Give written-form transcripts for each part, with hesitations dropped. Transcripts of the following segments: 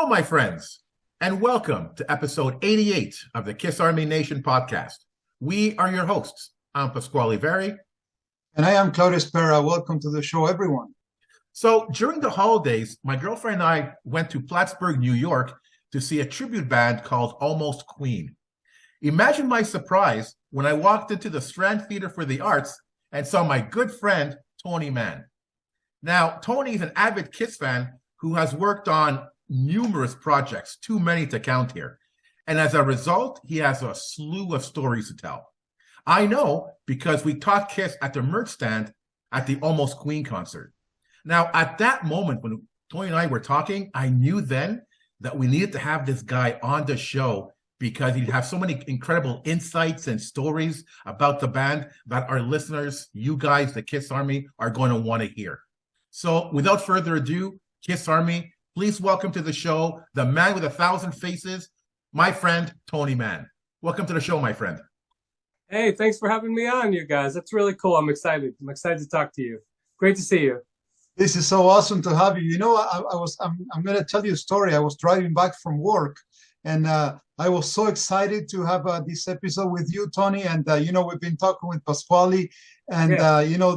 Hello, my friends, and welcome to episode 88 of the Kiss Army Nation podcast. We are your hosts. I'm Pasquale Veri. And I am Claudio Spera. Welcome to the show, everyone. So during the holidays, my girlfriend and I went to Plattsburgh, New York to see a tribute band called Almost Queen. Imagine my surprise when I walked into the Strand Theater for the Arts and saw my good friend, Tony Mann. Now, Tony is an avid Kiss fan who has worked on numerous projects, too many to count here. And as a result, he has a slew of stories to tell. I know because we talked Kiss at the merch stand at the Almost Queen concert. Now, at that moment when Tony and I were talking, I knew then that we needed to have this guy on the show because he'd have so many incredible insights and stories about the band that our listeners, you guys, the Kiss Army, are going to want to hear. So without further ado, Kiss Army, please welcome to the show the man with 1,000 faces, my friend, Tony Mann. Welcome to the show, my friend. Hey, thanks for having me on, you guys. That's really cool. I'm excited. I'm excited to talk to you. Great to see you. This is so awesome to have you. You know, I'm going to tell you a story. I was driving back from work, and I was so excited to have this episode with you, Tony. And we've been talking with Pasquale, and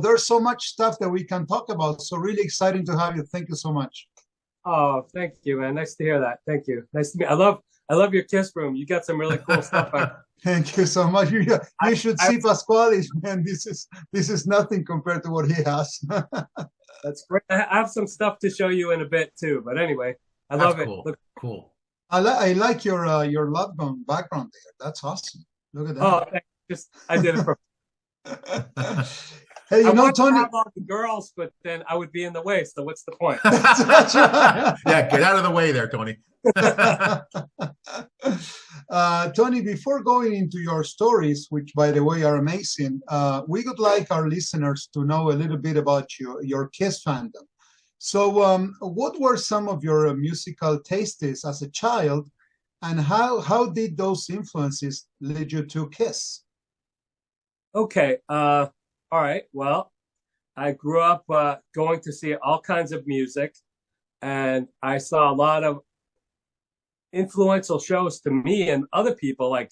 there's so much stuff that we can talk about. So really exciting to have you. Thank you so much. Oh, thank you, man. Nice to hear that. Thank you. Nice to meet. I love your Kiss room. You got some really cool stuff. Thank you so much. You should see Pasquale's, man. This is nothing compared to what he has. That's great. I have some stuff to show you in a bit too. But anyway, I love cool. it. Cool. I like your love gun background there. That's awesome. Look at that. Oh, I did it for. Hey, I want Tony. to have all the girls, but then I would be in the way. So what's the point? That's right. Yeah, get out of the way there, Tony. Tony, before going into your stories, which by the way are amazing, we would like our listeners to know a little bit about your Kiss fandom. So what were some of your musical tastes as a child, and how did those influences lead you to Kiss? Okay. All right. Well, I grew up going to see all kinds of music, and I saw a lot of influential shows to me and other people like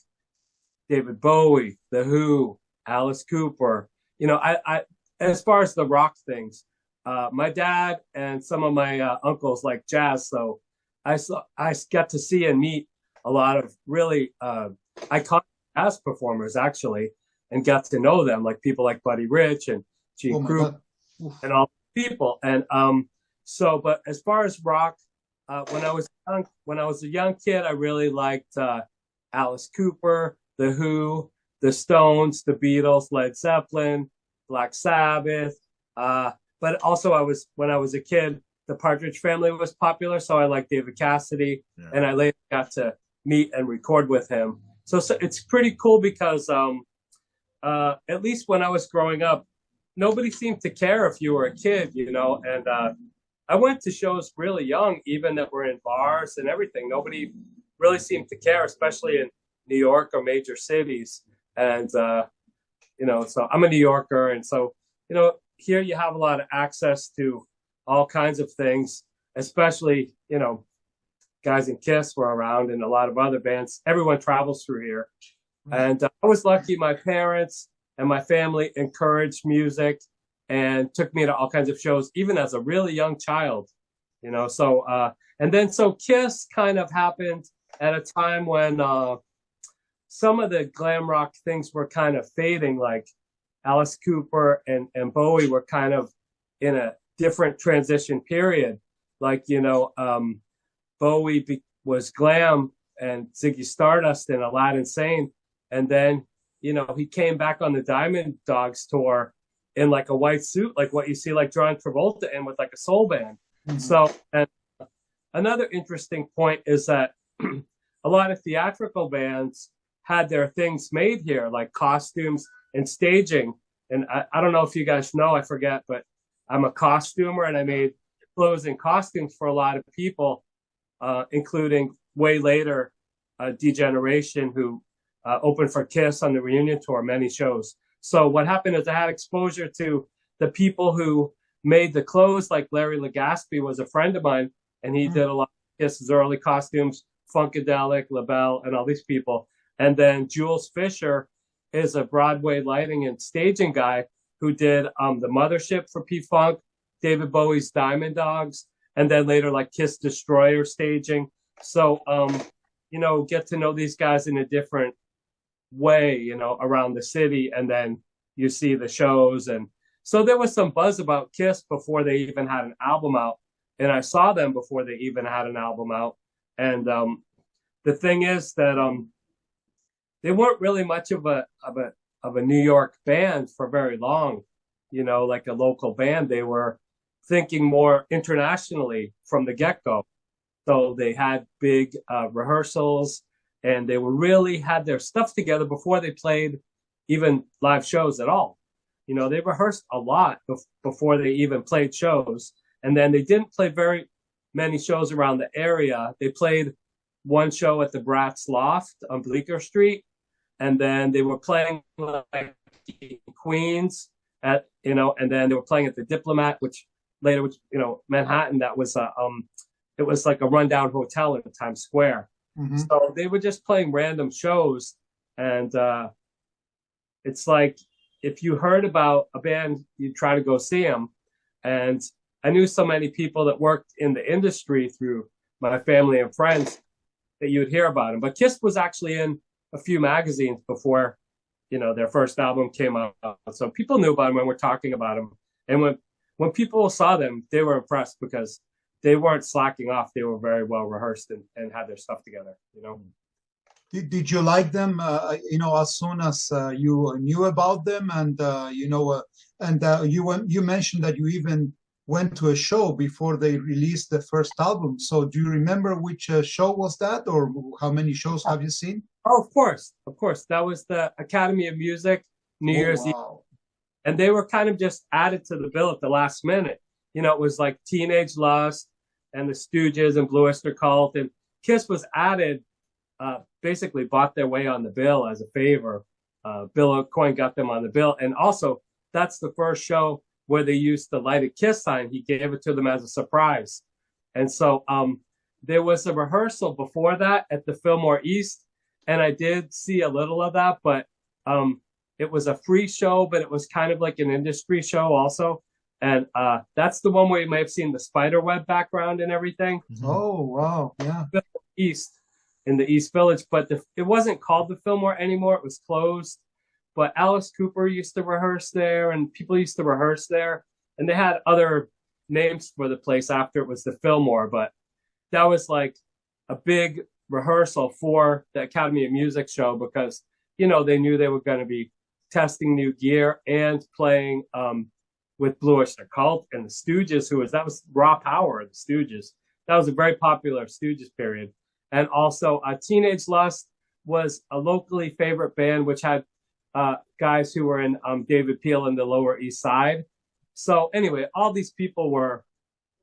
David Bowie, The Who, Alice Cooper. I as far as the rock things, my dad and some of my uncles like jazz, so I got to see and meet a lot of really iconic jazz performers actually, and got to know them, like people like Buddy Rich and Gene Krupa and all people. And but as far as rock, when I was a young kid, I really liked Alice Cooper, The Who, The Stones, The Beatles, Led Zeppelin, Black Sabbath. But also when I was a kid, the Partridge Family was popular, so I liked David Cassidy, and I later got to meet and record with him. So it's pretty cool because at least when I was growing up, nobody seemed to care if you were a kid, and I went to shows really young, even that were in bars and everything. Nobody really seemed to care, especially in New York or major cities. And, so I'm a New Yorker. And so, here you have a lot of access to all kinds of things, especially, guys in Kiss were around and a lot of other bands. Everyone travels through here. And I was lucky my parents and my family encouraged music and took me to all kinds of shows, even as a really young child, So Kiss kind of happened at a time when some of the glam rock things were kind of fading, like Alice Cooper and Bowie were kind of in a different transition period. Like, Bowie was glam and Ziggy Stardust and Aladdin Sane. And then, he came back on the Diamond Dogs tour in like a white suit, like what you see like John Travolta in with like a soul band. Mm-hmm. So, and another interesting point is that a lot of theatrical bands had their things made here, like costumes and staging. And I don't know if you guys know, I forget, but I'm a costumer and I made clothes and costumes for a lot of people, including way later Degeneration, who opened for Kiss on the reunion tour, many shows. So what happened is I had exposure to the people who made the clothes, like Larry Legaspi was a friend of mine, and he did a lot of Kiss's early costumes, Funkadelic, LaBelle, and all these people. And then Jules Fisher is a Broadway lighting and staging guy who did the Mothership for P-Funk, David Bowie's Diamond Dogs, and then later like Kiss Destroyer staging. So, get to know these guys in a different way, around the city, and then you see the shows. And so there was some buzz about Kiss before they even had an album out, and I saw them before they even had an album out. And the thing is that they weren't really much of a New York band for very long, like a local band. They were thinking more internationally from the get-go. So they had big rehearsals, and they really had their stuff together before they played even live shows at all. They rehearsed a lot before they even played shows. And then they didn't play very many shows around the area. They played one show at the Bratz Loft on Bleecker Street. And then they were playing like Queens and then they were playing at the Diplomat, which later, Manhattan, that was it was like a rundown hotel in Times Square. Mm-hmm. So they were just playing random shows. And it's like, if you heard about a band, you'd try to go see them. And I knew so many people that worked in the industry through my family and friends that you would hear about them. But Kiss was actually in a few magazines before, their first album came out. So people knew about them and were talking about them. And when people saw them, they were impressed because they weren't slacking off. They were very well rehearsed and had their stuff together, Did you like them, as soon as you knew about them? And, you mentioned that you even went to a show before they released the first album. So do you remember which show was that, or how many shows have you seen? Oh, of course. That was the Academy of Music, New Year's Eve. And they were kind of just added to the bill at the last minute. It was like Teenage Lust and the Stooges and Blue Oyster Cult. And Kiss was added, basically bought their way on the bill as a favor. Bill O'Coin got them on the bill. And also, that's the first show where they used the lighted Kiss sign. He gave it to them as a surprise. And so there was a rehearsal before that at the Fillmore East. And I did see a little of that, but it was a free show, but it was kind of like an industry show also. And that's the one where you may have seen the spiderweb background and everything. Oh, wow. Yeah. East, in the East Village, but it wasn't called the Fillmore anymore. It was closed. But Alice Cooper used to rehearse there, and people used to rehearse there. And they had other names for the place after it was the Fillmore. But that was like a big rehearsal for the Academy of Music show because, they knew they were going to be testing new gear and playing with Blue Oyster Cult and the Stooges, that was Raw Power, the Stooges. That was a very popular Stooges period. And also Teenage Lust was a locally favorite band, which had guys who were in David Peel and the Lower East Side. So anyway, all these people were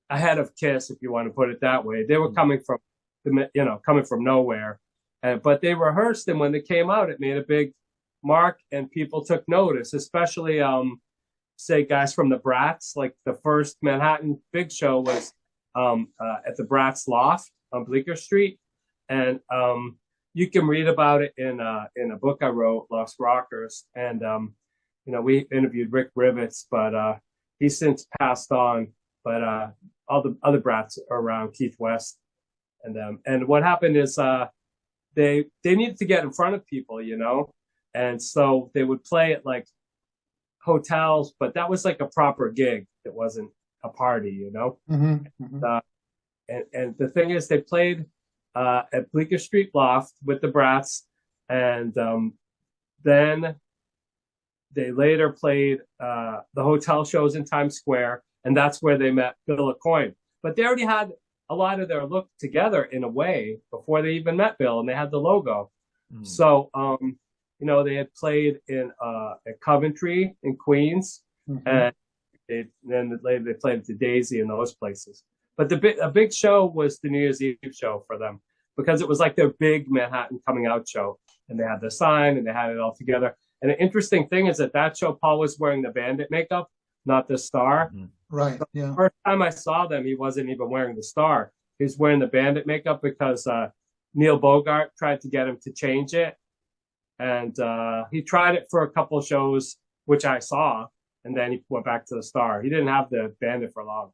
ahead of Kiss, if you want to put it that way. They were coming from nowhere. But they rehearsed, and when they came out, it made a big mark, and people took notice, especially, say, guys from the Bratz. Like the first Manhattan big show was at the Bratz Loft on Bleecker Street. And you can read about it in a book I wrote, Lost Rockers. And, we interviewed Rick Rivets, but he's since passed on. But all the other Bratz are around, Keith West. And what happened is they needed to get in front of people, and so they would play at like hotels, but that was like a proper gig. It wasn't a party, Mm-hmm. Mm-hmm. And the thing is, they played at Bleecker Street Loft with the Bratz, and then they later played the hotel shows in Times Square, and that's where they met Bill O'Coin. But they already had a lot of their look together in a way before they even met Bill, and they had the logo. Mm. So, they had played in at Coventry in Queens, mm-hmm. and then later they played at the Daisy and those places. But a big show was the New Year's Eve show for them because it was like their big Manhattan coming out show, and they had the sign and they had it all together. And the interesting thing is that show, Paul was wearing the bandit makeup, not the star. Mm-hmm. Right. Yeah. The first time I saw them, he wasn't even wearing the star. he's wearing the bandit makeup because Neil Bogart tried to get him to change it. And he tried it for a couple of shows, which I saw, and then he went back to the Star. He didn't have the bandit for long.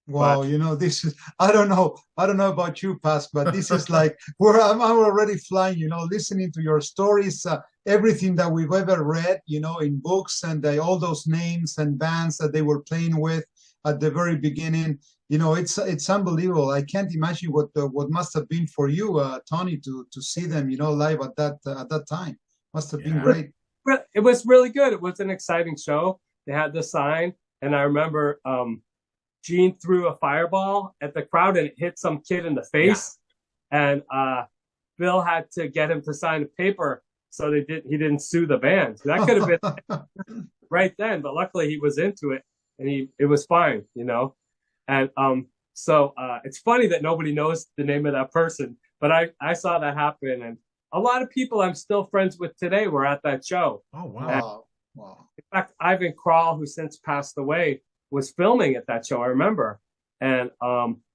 Wow, this is, I don't know about you, Paz, but this is like where I'm already flying, listening to your stories, everything that we've ever read, in books, and all those names and bands that they were playing with at the very beginning. It's unbelievable. I can't imagine what must have been for you, Tony, to see them, live at that time. Must have been great. It was really good. It was an exciting show. They had the sign, and I remember Gene threw a fireball at the crowd and it hit some kid in the face. And Bill had to get him to sign a paper so he didn't sue the band. That could have been right then, but luckily he was into it and it was fine, And so it's funny that nobody knows the name of that person, but I saw that happen, and a lot of people I'm still friends with today were at that show. Oh wow. Wow. In fact, Ivan Krall, who since passed away, was filming at that show, I remember. And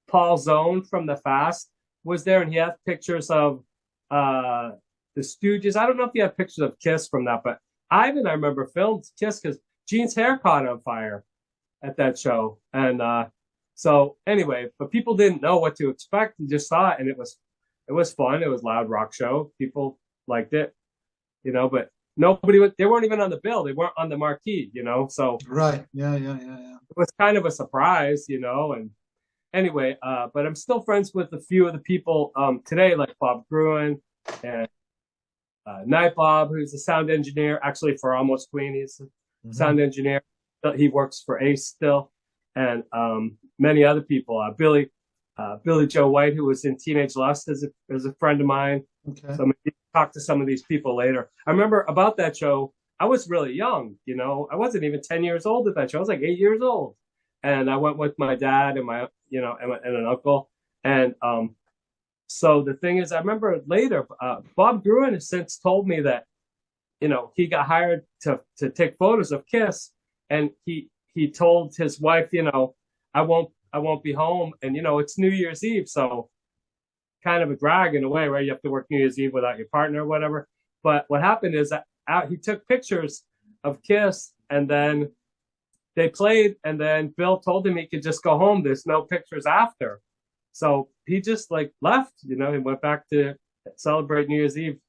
Paul Zone from The Fast was there, and he had pictures of the Stooges. I don't know if he had pictures of Kiss from that, but Ivan, I remember, filmed Kiss because Gene's hair caught on fire at that show. And so anyway, but people didn't know what to expect and just saw it, and it was fun. It was a loud rock show. People liked it, but they weren't even on the bill. They weren't on the marquee, so. Right. Yeah. It was kind of a surprise, and anyway, but I'm still friends with a few of the people today, like Bob Gruen and Night Bob, who's a sound engineer, actually for Almost Queen. He's a sound engineer. He works for Ace still, and many other people. Billy Joe White, who was in Teenage Lust, is a friend of mine. Okay. So maybe talk to some of these people later. I remember about that show, I was really young, I wasn't even 10 years old at that show. I was like 8 years old. And I went with my dad and my, and an uncle. And so the thing is, I remember later, Bob Gruen has since told me that, he got hired to take photos of Kiss. And he told his wife, I won't be home. And, it's New Year's Eve. So kind of a drag in a way, right? You have to work New Year's Eve without your partner or whatever. But what happened is that he took pictures of Kiss, and then they played, and then Bill told him he could just go home. There's no pictures after. So he just left, he went back to celebrate New Year's Eve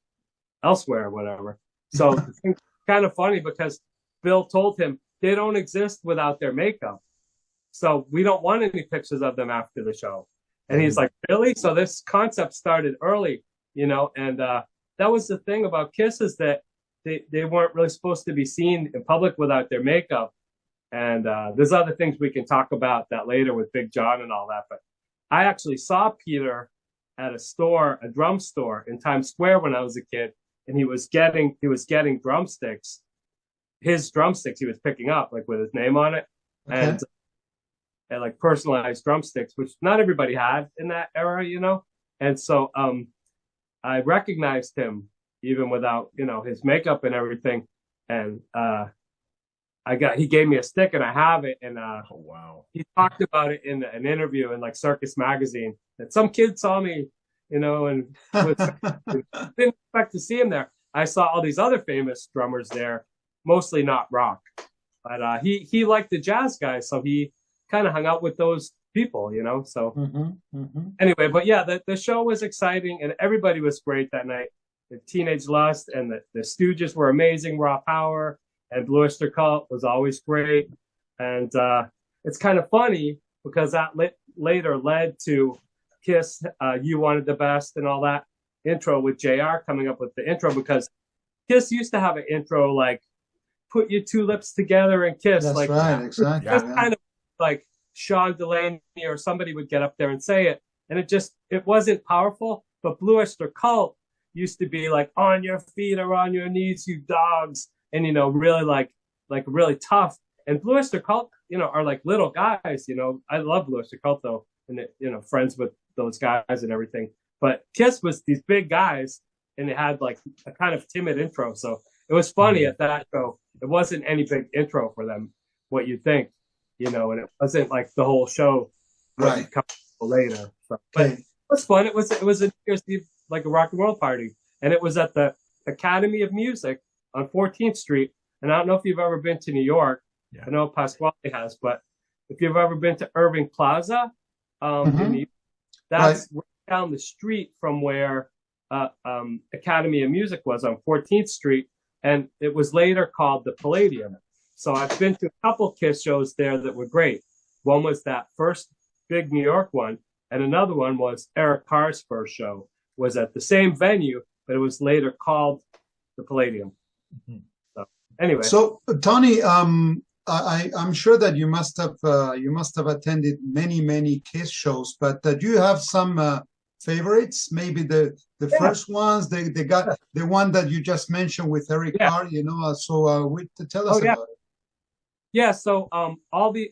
elsewhere or whatever. So it's kind of funny because Bill told him they don't exist without their makeup. So we don't want any pictures of them after the show. And he's like, really? So this concept started early, and that was the thing about Kiss, is that they weren't really supposed to be seen in public without their makeup. And there's other things we can talk about that later with Big John and all that. But I actually saw Peter at a drum store in Times Square when I was a kid, and he was getting drumsticks. His drumsticks he was picking up with his name on it. Okay. And personalized drumsticks, which not everybody had in that era, And so I recognized him even without, his makeup and everything. And he gave me a stick, and I have it. And oh, wow. He talked about it in an interview in Circus Magazine, that some kid saw me, and didn't expect to see him there. I saw all these other famous drummers there, mostly not rock, but he liked the jazz guys, so he kind of hung out with those people, so anyway, but yeah, the show was exciting, and everybody was great that night. The Teenage Lust and the Stooges were amazing. Raw Power and Blue Oyster Cult was always great. And it's kind of funny because that later led to Kiss, You Wanted the Best, and all that intro with JR coming up with the intro, because Kiss used to have an intro put your two lips together and kiss. That's right, exactly. Just kind of Sean Delaney or somebody would get up there and say it, and it wasn't powerful. But Blue Oyster Cult used to be on your feet or on your knees, you dogs, and really really tough. And Blue Oyster Cult, are little guys. I love Blue Oyster Cult though, and friends with those guys and everything. But Kiss was these big guys, and it had a kind of timid intro, so it was funny at that show. It wasn't any big intro for them, what you think. And it wasn't the whole show. Right. later. So, but it was fun. It was a New Year's Eve, like a rock and roll party, and it was at the Academy of Music on 14th Street. And I don't know if you've ever been to New York. Yeah. I know Pasquale has, but if you've ever been to Irving Plaza, in New York, that's right down the street from where Academy of Music was on 14th Street, and it was later called the Palladium. So I've been to a couple Kiss shows there that were great. One was that first big New York one, and another one was Eric Carr's first show. Was at the same venue, but it was later called the Palladium. Mm-hmm. So anyway, so Tony, I'm sure that you must have attended many Kiss shows, but do you have some favorites? Maybe the first ones, they got the one that you just mentioned with Eric Carr, you know. So tell us about it. Yeah, so I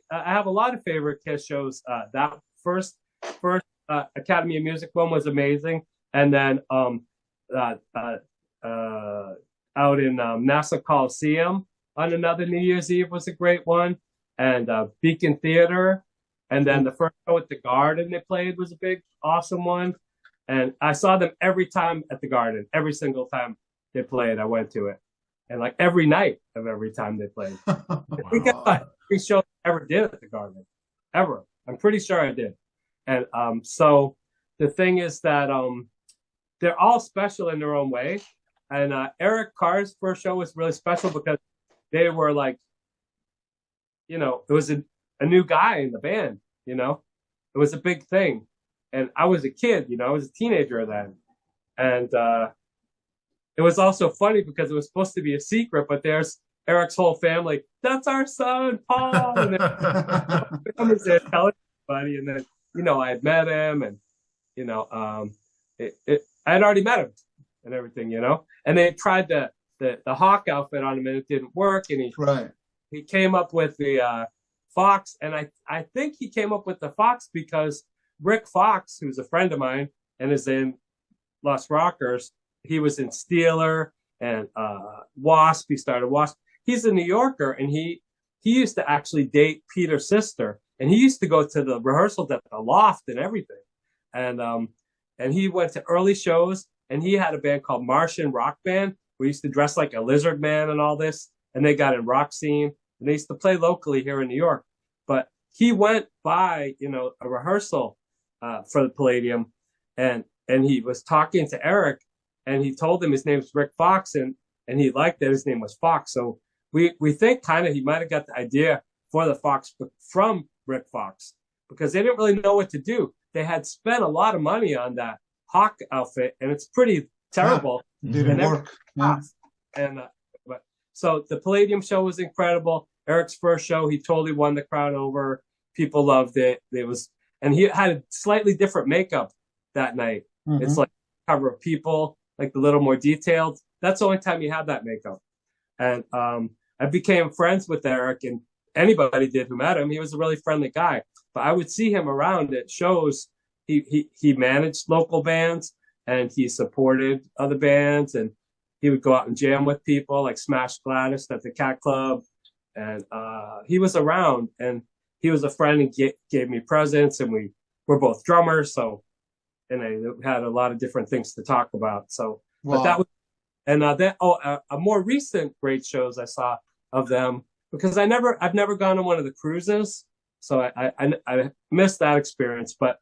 have a lot of favorite Kiss shows. That first Academy of Music one was amazing, and then out in Nassau Coliseum on another New Year's Eve was a great one, and Beacon Theater, and then the first show at the Garden they played was a big, awesome one, and I saw them every time at the Garden. Every single time they played, I went to it. And like every night of every time they played. Wow. I think every show I ever did at the Garden. Ever. I'm pretty sure I did. And so the thing is that they're all special in their own way. And Eric Carr's first show was really special because they were like, you know, it was a new guy in the band, you know. It was a big thing. And I was a kid, you know, I was a teenager then. And it was also funny because it was supposed to be a secret, but there's Eric's whole family. That's our son, Paul. And then there telling everybody. And then, you know, I had met him, and you know, I had already met him and everything, you know. And they tried the hawk outfit on him, and it didn't work. And he came up with the fox, and I think he came up with the fox because Rick Fox, who's a friend of mine and is in Los Rockers. He was in Steeler and Wasp. He started Wasp. He's a New Yorker, and he used to actually date Peter's sister, and he used to go to the rehearsals at the Loft and everything. And he went to early shows, and he had a band called Martian Rock Band. We used to dress like a lizard man and all this, and they got in rock scene, and they used to play locally here in New York. But he went by, you know, a rehearsal for the Palladium, and he was talking to Eric. And he told him his name's Rick Fox, and he liked that his name was Fox. So we think kind of he might have got the idea for the Fox from Rick Fox, because they didn't really know what to do. They had spent a lot of money on that hawk outfit, and it's pretty terrible. Yeah, didn't work. Yeah. And so the Palladium show was incredible. Eric's first show, he totally won the crowd over. People loved it. And he had a slightly different makeup that night. Mm-hmm. It's like cover of People, like a little more detailed. That's the only time he had that makeup. And I became friends with Eric, and anybody did who met him. He was a really friendly guy. But I would see him around at shows. He managed local bands, and he supported other bands, and he would go out and jam with people like Smash Gladys at the Cat Club. And he was around, and he was a friend and gave me presents, and we were both drummers, so. And I had a lot of different things to talk about. So, wow. But that was, and then a more recent great shows I saw of them, because I've never gone on one of the cruises, so I missed that experience. But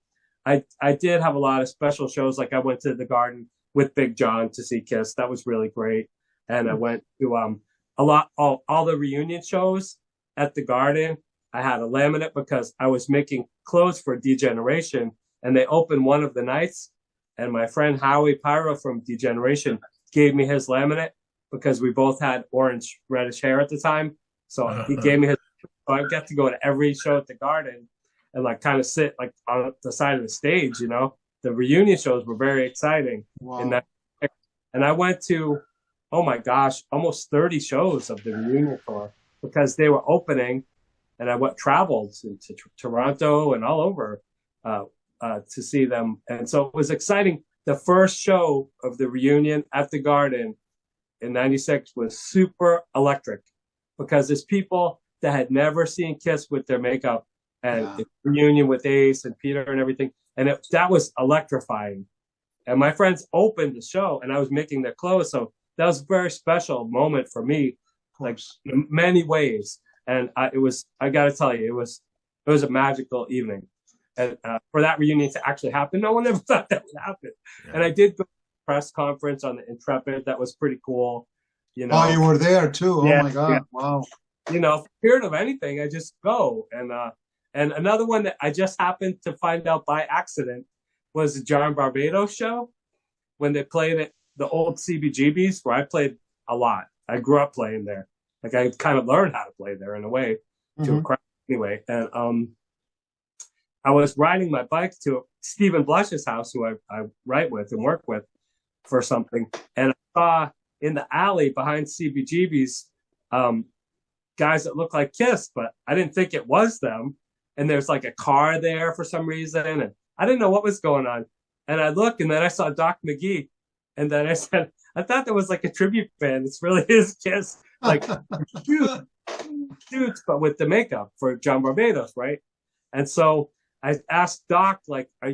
I did have a lot of special shows. Like I went to the Garden with Big John to see Kiss. That was really great. And I went to all the reunion shows at the Garden. I had a laminate because I was making clothes for Degeneration. And they opened one of the nights, and my friend Howie Pyro from Degeneration gave me his laminate because we both had orange reddish hair at the time. So he gave me his. So I got to go to every show at the Garden and like kind of sit like on the side of the stage. You know, the reunion shows were very exciting. Wow. And I went to, oh my gosh, almost 30 shows of the reunion tour because they were opening, and I traveled to Toronto and all over. To see them. And so it was exciting. The first show of the reunion at the Garden in 96 was super electric because there's people that had never seen Kiss with their makeup and Yeah. reunion with Ace and Peter and everything. And that was electrifying. And my friends opened the show, and I was making their clothes. So that was a very special moment for me, like in many ways. And I got to tell you, it was a magical evening. And for that reunion to actually happen, no one ever thought that would happen. Yeah. And I did go to a press conference on the Intrepid. That was pretty cool. You know, oh, you were there too. Yeah, oh my God. Yeah. Wow. You know, feared of anything, I just go. And another one that I just happened to find out by accident was the John Barbados show, when they played at the old CBGBs, where I played a lot. I grew up playing there. Like, I kind of learned how to play there in a way, to a crowd anyway. And I was riding my bike to Stephen Blush's house, who I write with and work with for something. And I saw in the alley behind CBGB's guys that looked like Kiss, but I didn't think it was them. And there's like a car there for some reason. And I didn't know what was going on. And I looked, and then I saw Doc McGee. And then I said, I thought that was like a tribute band. It's really his Kiss, like dudes, but with the makeup for John Barbados, right? And so I asked Doc, like, are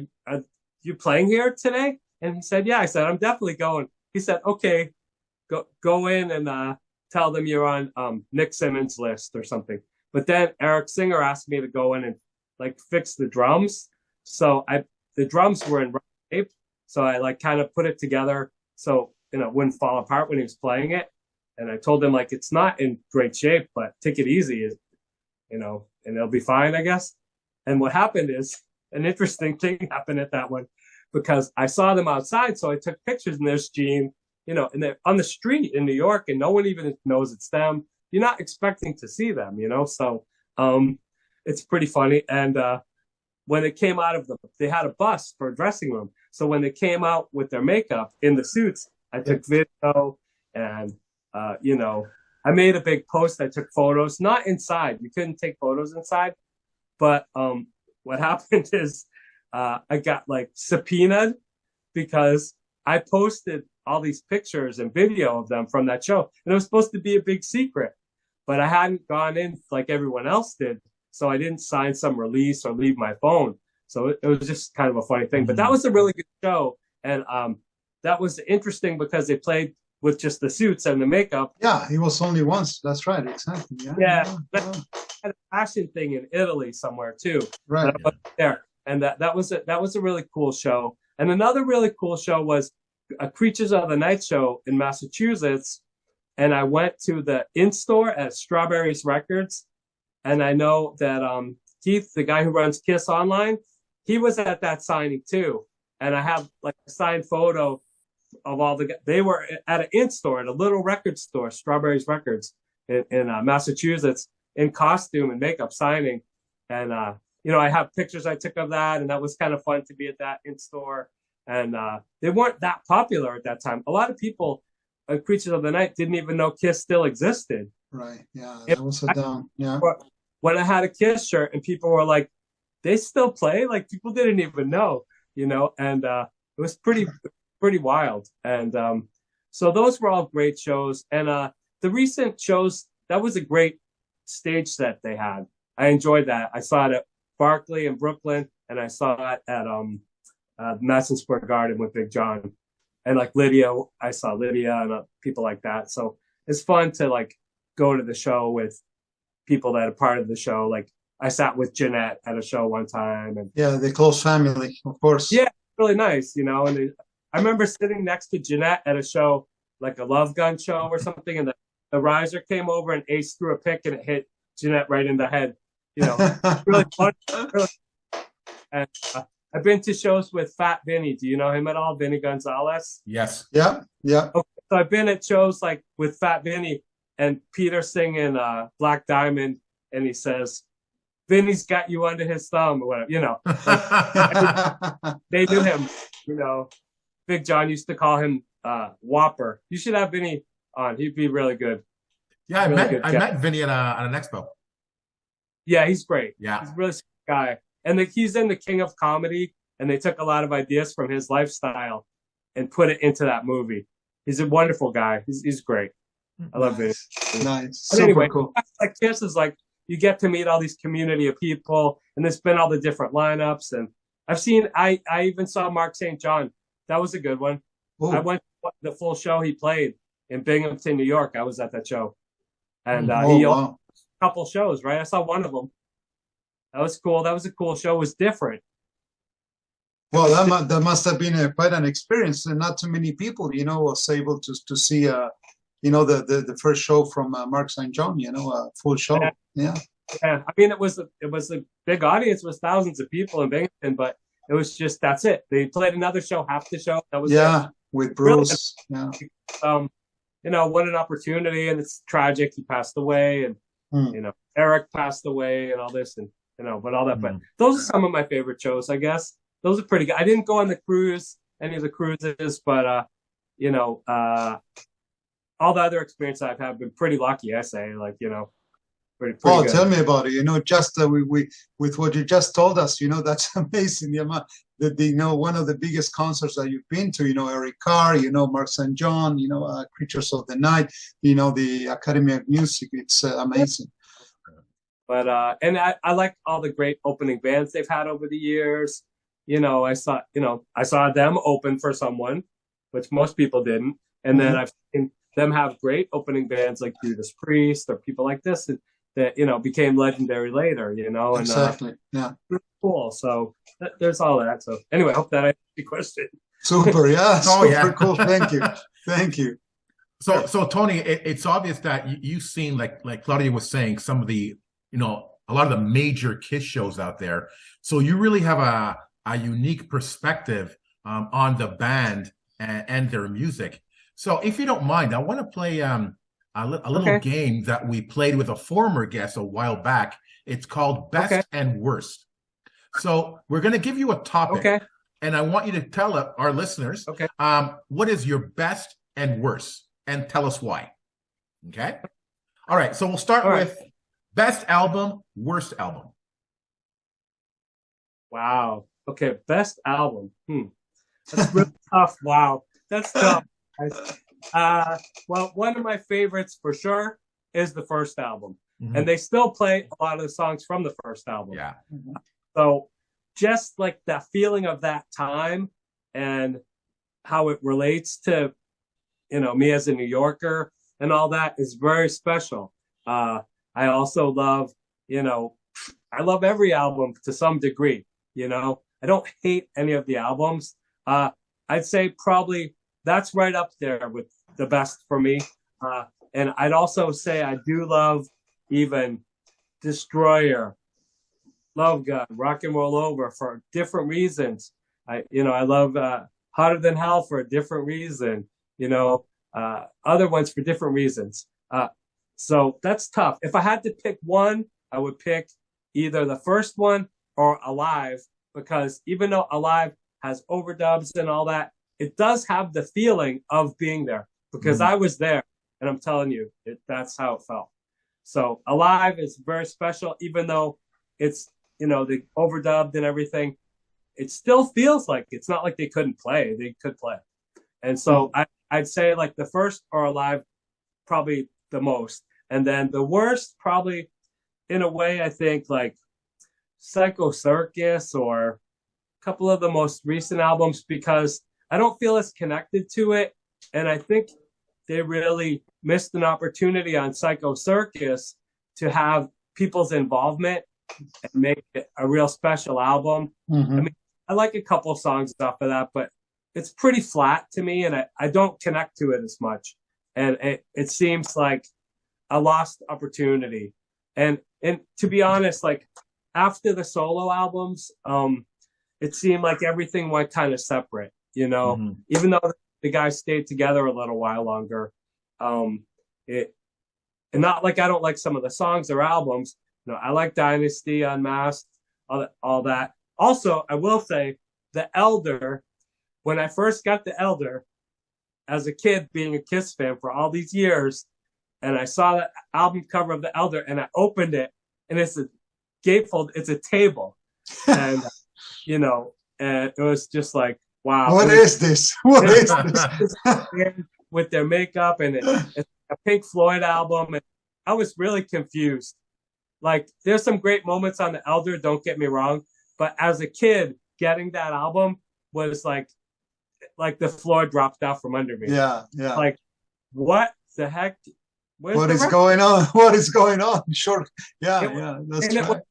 you playing here today? And he said, yeah. I said, I'm definitely going. He said, okay, go in and tell them you're on Nick Simmons' list or something. But then Eric Singer asked me to go in and like fix the drums. So the drums were in rough shape. So I like kind of put it together so, you know, it wouldn't fall apart when he was playing it. And I told him, like, it's not in great shape, but take it easy, you know, and it'll be fine, I guess. And what happened is an interesting thing happened at that one, because I saw them outside. So I took pictures, and there's Gene, you know, and they're on the street in New York, and no one even knows it's them. You're not expecting to see them, you know? So it's pretty funny. And when it came out of they had a bus for a dressing room. So when they came out with their makeup in the suits, I took video, and, you know, I made a big post. I took photos, not inside. You couldn't take photos inside. But what happened is I got like subpoenaed because I posted all these pictures and video of them from that show. And it was supposed to be a big secret, but I hadn't gone in like everyone else did. So I didn't sign some release or leave my phone. So it was just kind of a funny thing. But that was a really good show. And that was interesting because they played with just the suits and the makeup. Yeah, it was only once. That's right. Exactly. Yeah. Had a fashion thing in Italy somewhere too. Right. There. And that was a really cool show. And another really cool show was a Creatures of the Night show in Massachusetts. And I went to the in-store at Strawberries Records. And I know that Keith, the guy who runs Kiss Online, he was at that signing too. And I have like a signed photo of all they were at an in-store at a little record store, Strawberries Records in Massachusetts, in costume and makeup signing. And, you know, I have pictures I took of that, and that was kind of fun to be at that in-store. And they weren't that popular at that time. A lot of people, Creatures of the Night, didn't even know Kiss still existed. Right, yeah, that was a down, yeah. When I had a Kiss shirt and people were like, they still play? Like, people didn't even know, you know, and it was pretty wild. And so those were all great shows. And the recent shows, that was a great stage set they had. I enjoyed that. I saw it at Barclay in Brooklyn, and I saw it at Madison Square Garden with Big John. And like Lydia, I saw Lydia and people like that. So it's fun to like go to the show with people that are part of the show. Like I sat with Jeanette at a show one time. And yeah, the close family, of course. Yeah, really nice, you know. And I remember sitting next to Jeanette at a show, like a Love Gun show or something, and the riser came over and Ace threw a pick and it hit Jeanette right in the head. You know, really fun. Really. And I've been to shows with Fat Vinny. Do you know him at all? Vinny Gonzalez? Yes. Yeah, yeah. Okay, so I've been at shows like with Fat Vinny and Peter singing Black Diamond, and he says, Vinny's got you under his thumb or whatever, you know. Like, they knew him, you know. Big John used to call him Whopper. You should have Vinny on. He'd be really good. Yeah, I met Vinny at an expo. Yeah, he's great. Yeah. He's a really sweet guy. And he's in the King of Comedy, and they took a lot of ideas from his lifestyle and put it into that movie. He's a wonderful guy. He's great. I love Vinny. Nice. But Super anyway, cool. like Kiss is like you get to meet all these community of people, and there's been all the different lineups. And I even saw Mark St. John. That was a good one. Oh. I went to the full show he played in Binghamton, New York. I was at that show. And Oh, he wow. opened a couple shows, right? I saw one of them. That was cool. That was a cool show. It was different. Well, that must have been quite an experience, and not too many people, was able to see, the first show from Mark St. John, a full show. Yeah. Yeah. I mean, it was a big audience. It was thousands of people in Binghamton, but it was just, that's it. They played another show, half the show. That was it. With Bruce. Yeah. What an opportunity, and it's tragic. He passed away, and Eric passed away, and all this, and but all that. But those are some of my favorite shows, I guess. Those are pretty good. I didn't go on the cruise, any of the cruises, but all the other experiences I've had been pretty lucky. I say, pretty Oh, good. tell me about it. Just we with what you just told us, that's amazing. The amount that one of the biggest concerts that you've been to, Eric Carr, Mark St. John, Creatures of the Night, the Academy of Music. It's amazing. But and I like all the great opening bands they've had over the years. I saw them open for someone, which most people didn't, and then I've seen them have great opening bands like Judas Priest or people like this that became legendary later. And Exactly. Yeah. Cool. So there's all that. So anyway, I hope that answered your question. Super. Yeah. Oh, super yeah. Cool. Thank you. Thank you. So Tony, it's obvious that you've seen, like Claudia was saying, some of the, a lot of the major Kiss shows out there. So you really have a unique perspective on the band and their music. So if you don't mind, I want to play a little game that we played with a former guest a while back. It's called Best and Worst. So we're going to give you a topic, and I want you to tell our listeners what is your best and worst, and tell us why. Okay? All right, so we'll start with best album, worst album. Wow. Okay, best album. That's really tough. Wow, that's tough. Well, one of my favorites for sure is the first album, and they still play a lot of the songs from the first album. Yeah. So just like that feeling of that time and how it relates to, me as a New Yorker and all that is very special. I also love, I love every album to some degree. I don't hate any of the albums. I'd say probably that's right up there with the best for me. And I'd also say I do love even Destroyer, Love Gun, Rock and Roll Over for different reasons. I love Hotter Than Hell for a different reason. Other ones for different reasons. So that's tough. If I had to pick one, I would pick either the first one or Alive, because even though Alive has overdubs and all that, it does have the feeling of being there, because I was there, and I'm telling you, that's how it felt. So Alive is very special, even though it's, the overdubbed and everything. It still feels like it's not like they couldn't play. They could play. And so I'd say like the first or Alive, probably the most. And then the worst, probably in a way, I think like Psycho Circus or a couple of the most recent albums, because I don't feel as connected to it. And I think they really missed an opportunity on Psycho Circus to have people's involvement and make it a real special album. I mean, I like a couple of songs off of that, but it's pretty flat to me, and I don't connect to it as much. And it seems like a lost opportunity. And to be honest, like after the solo albums, it seemed like everything went kind of separate, even though the guys stayed together a little while longer. And not like I don't like some of the songs or albums. I like Dynasty, Unmasked, all that. Also, I will say The Elder, when I first got The Elder as a kid, being a Kiss fan for all these years, and I saw the album cover of The Elder, and I opened it, and it's a gatefold, it's a table. And, and it was just like, wow. What is this? What is this? With their makeup, and it's a Pink Floyd album. And I was really confused. like there's some great moments on the Elder, don't get me wrong, but as a kid getting that album was like the floor dropped out from under me. Yeah, yeah. Like, what the heck? Where's What the is record? going on? What is going on? Sure. Yeah, It- yeah, that's and right.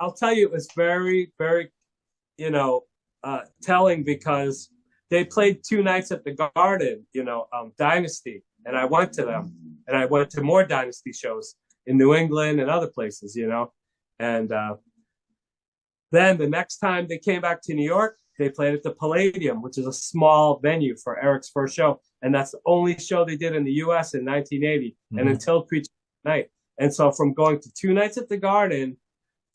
I'll tell you, it was very, very, telling because they played 2 nights at the Garden, Dynasty, and I went to them, and I went to more Dynasty shows in New England and other places, and then the next time they came back to New York, they played at the Palladium, which is a small venue for Eric's first show, and that's the only show they did in the U.S. in 1980, and until Preacher Night. And so, from going to 2 nights at the Garden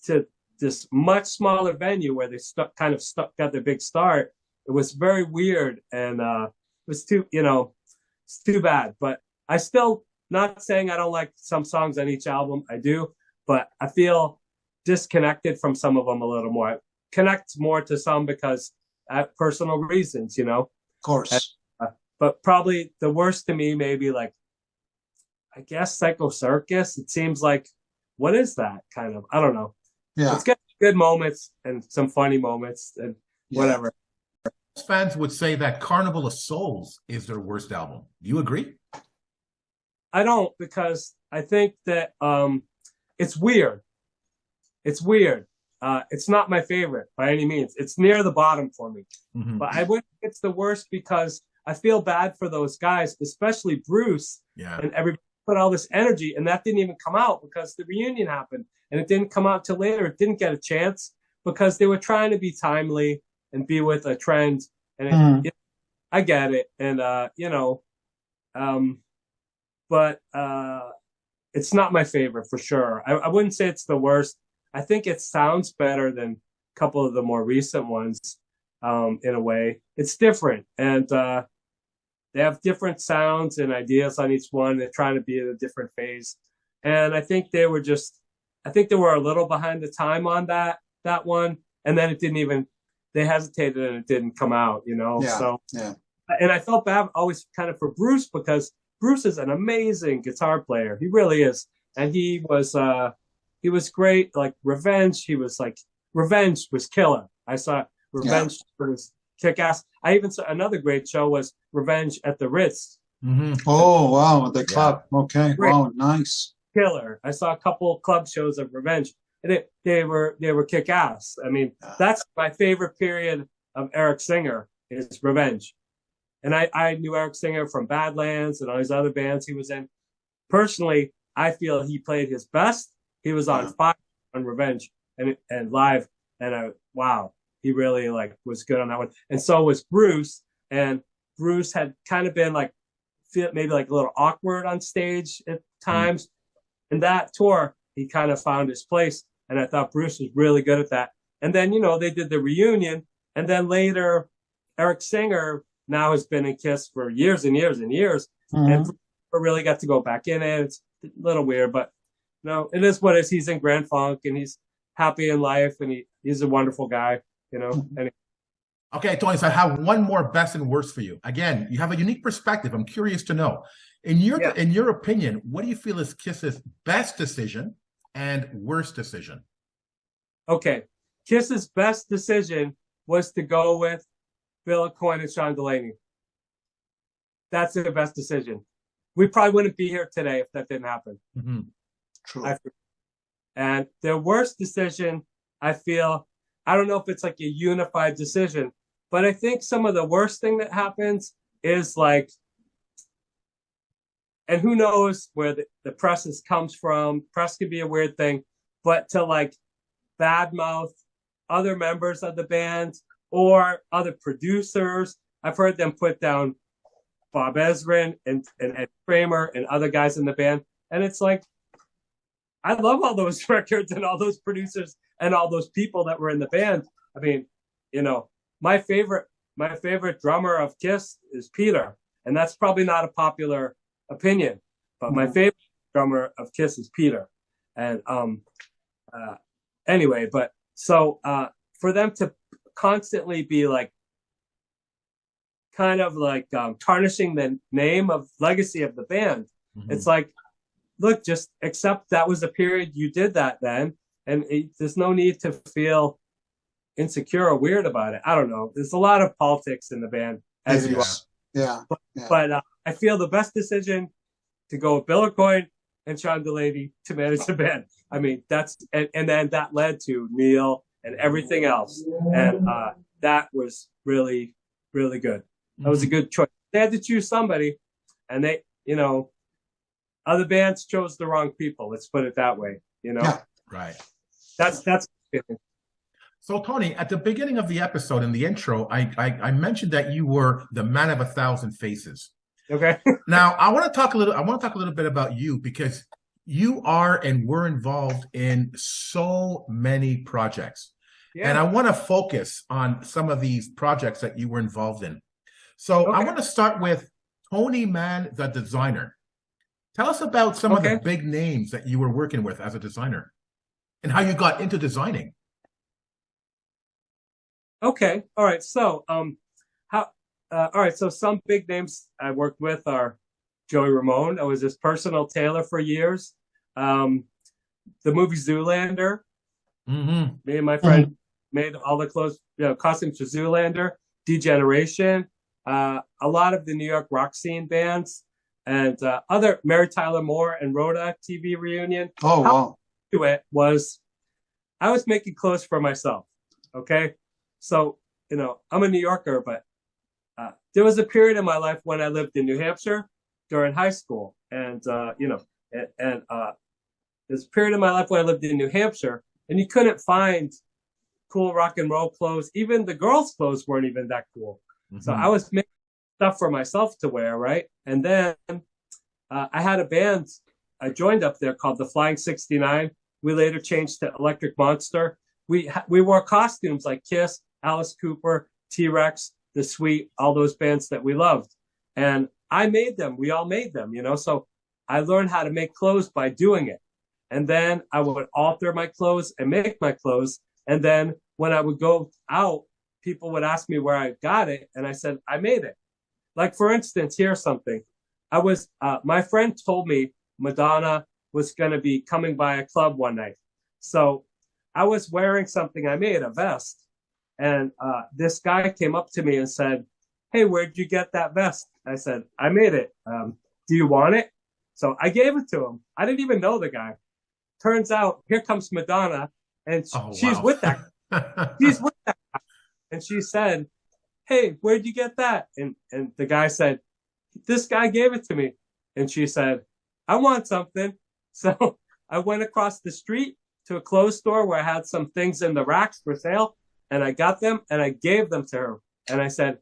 to this much smaller venue where they got their big start, it was very weird, and it was it's too bad. But I still, not saying I don't like some songs on each album, I do, but I feel disconnected from some of them a little more. I connect more to some because personal reasons, Of course. but probably the worst to me, maybe like, I guess Psycho Circus. It seems like, what is that kind of? I don't know. Yeah. It's got good moments and some funny moments and whatever. Fans would say that Carnival of Souls is their worst album. Do you agree? I don't, because I think that it's weird. It's weird. It's not my favorite by any means. It's near the bottom for me. But I wouldn't think it's the worst because I feel bad for those guys, especially Bruce and everybody put all this energy, and that didn't even come out because the reunion happened, and it didn't come out till later. It didn't get a chance because they were trying to be timely and be with a trend. And I get it, and but it's not my favorite for sure. I wouldn't say it's the worst. I think it sounds better than a couple of the more recent ones. In a way, it's different, and they have different sounds and ideas on each one. They're trying to be in a different phase, and I think they were a little behind the time on that one, and then they hesitated and it didn't come out, and I felt bad always kind of for Bruce because Bruce is an amazing guitar player. He really is, and he was great. Like Revenge was killer. I saw Revenge was kick ass. I even saw another great show was Revenge at the Ritz. Oh wow, the club. Okay, great. Wow, nice. Killer. I saw a couple club shows of Revenge, and they were kick ass. I mean, that's my favorite period of Eric Singer is Revenge, and I knew Eric Singer from Badlands and all these other bands he was in. Personally, I feel he played his best. He was on fire on Revenge and live, and he really was good on that one. And so was Bruce, and Bruce had kind of been maybe a little awkward on stage at times. In that tour, he kind of found his place, and I thought Bruce was really good at that. And then, they did the reunion, and then later, Eric Singer now has been in Kiss for years and years and years, and really got to go back in it. It's a little weird, but no, it is what it is. He's in Grand Funk, and he's happy in life, and he's a wonderful guy, And Okay, Tony, so I have one more best and worst for you. Again, you have a unique perspective. I'm curious to know. In your opinion, what do you feel is Kiss's best decision and worst decision? Okay. Kiss's best decision was to go with Bill Coyne and Sean Delaney. That's their best decision. We probably wouldn't be here today if that didn't happen. True. And their worst decision, I feel, I don't know if it's a unified decision, but I think some of the worst thing that happens is and who knows where the press comes from. Press can be a weird thing, but to badmouth other members of the band or other producers. I've heard them put down Bob Ezrin and Ed Kramer and other guys in the band. And it's I love all those records and all those producers and all those people that were in the band. I mean, my favorite drummer of Kiss is Peter, and that's probably not a popular opinion, but my favorite drummer of Kiss is Peter. And anyway, but so for them to constantly be tarnishing the name of legacy of the band, it's look, just accept that was a period you did that then, and there's no need to feel insecure or weird about it. I don't know. There's a lot of politics in the band, as you are. Yeah. But I feel the best decision to go with Bill Coyne and Sean Delaney to manage the band. I mean, and then that led to Neil and everything else. And that was really, really good. That was a good choice. They had to choose somebody, and they, other bands chose the wrong people. Let's put it that way, Yeah. Right. That's So, Tony, at the beginning of the episode, in the intro, I mentioned that you were the man of 1,000 faces. okay. Now, I want to talk a little bit about you, because you are and were involved in so many projects. Yeah. And I want to focus on some of these projects that you were involved in. So I want to start with Tony Mann, the designer. Tell us about some of the big names that you were working with as a designer and how you got into designing. Okay. All right. So, all right. So some big names I worked with are Joey Ramone. I was his personal tailor for years. The movie Zoolander. Mm-hmm. Me and my friend made all the clothes, costumes for Zoolander, Degeneration, a lot of the New York rock scene bands, and other Mary Tyler Moore and Rhoda TV reunion. Oh, wow. It was, I was making clothes for myself. Okay. So, I'm a New Yorker, but there was a period in my life when I lived in New Hampshire during high school. And, there's a period in my life when I lived in New Hampshire, and you couldn't find cool rock and roll clothes. Even the girls' clothes weren't even that cool. Mm-hmm. So I was making stuff for myself to wear, right? And then I had a band I joined up there called the Flying 69. We later changed to Electric Monster. We wore costumes like Kiss, Alice Cooper, T-Rex, The Sweet, all those bands that we loved. And I made them. We all made them, So I learned how to make clothes by doing it. And then I would alter my clothes and make my clothes. And then when I would go out, people would ask me where I got it. And I said, I made it. Like, for instance, here's something. My friend told me Madonna was going to be coming by a club one night. So I was wearing something I made, a vest. And this guy came up to me and said, hey, where'd you get that vest? I said, I made it. Do you want it? So I gave it to him. I didn't even know the guy. Turns out, here comes Madonna, and she's with that. She's with that guy. And she said, hey, where'd you get that? And the guy said, this guy gave it to me. And she said, I want something. So I went across the street to a clothes store where I had some things in the racks for sale, and I got them and I gave them to her. And I said,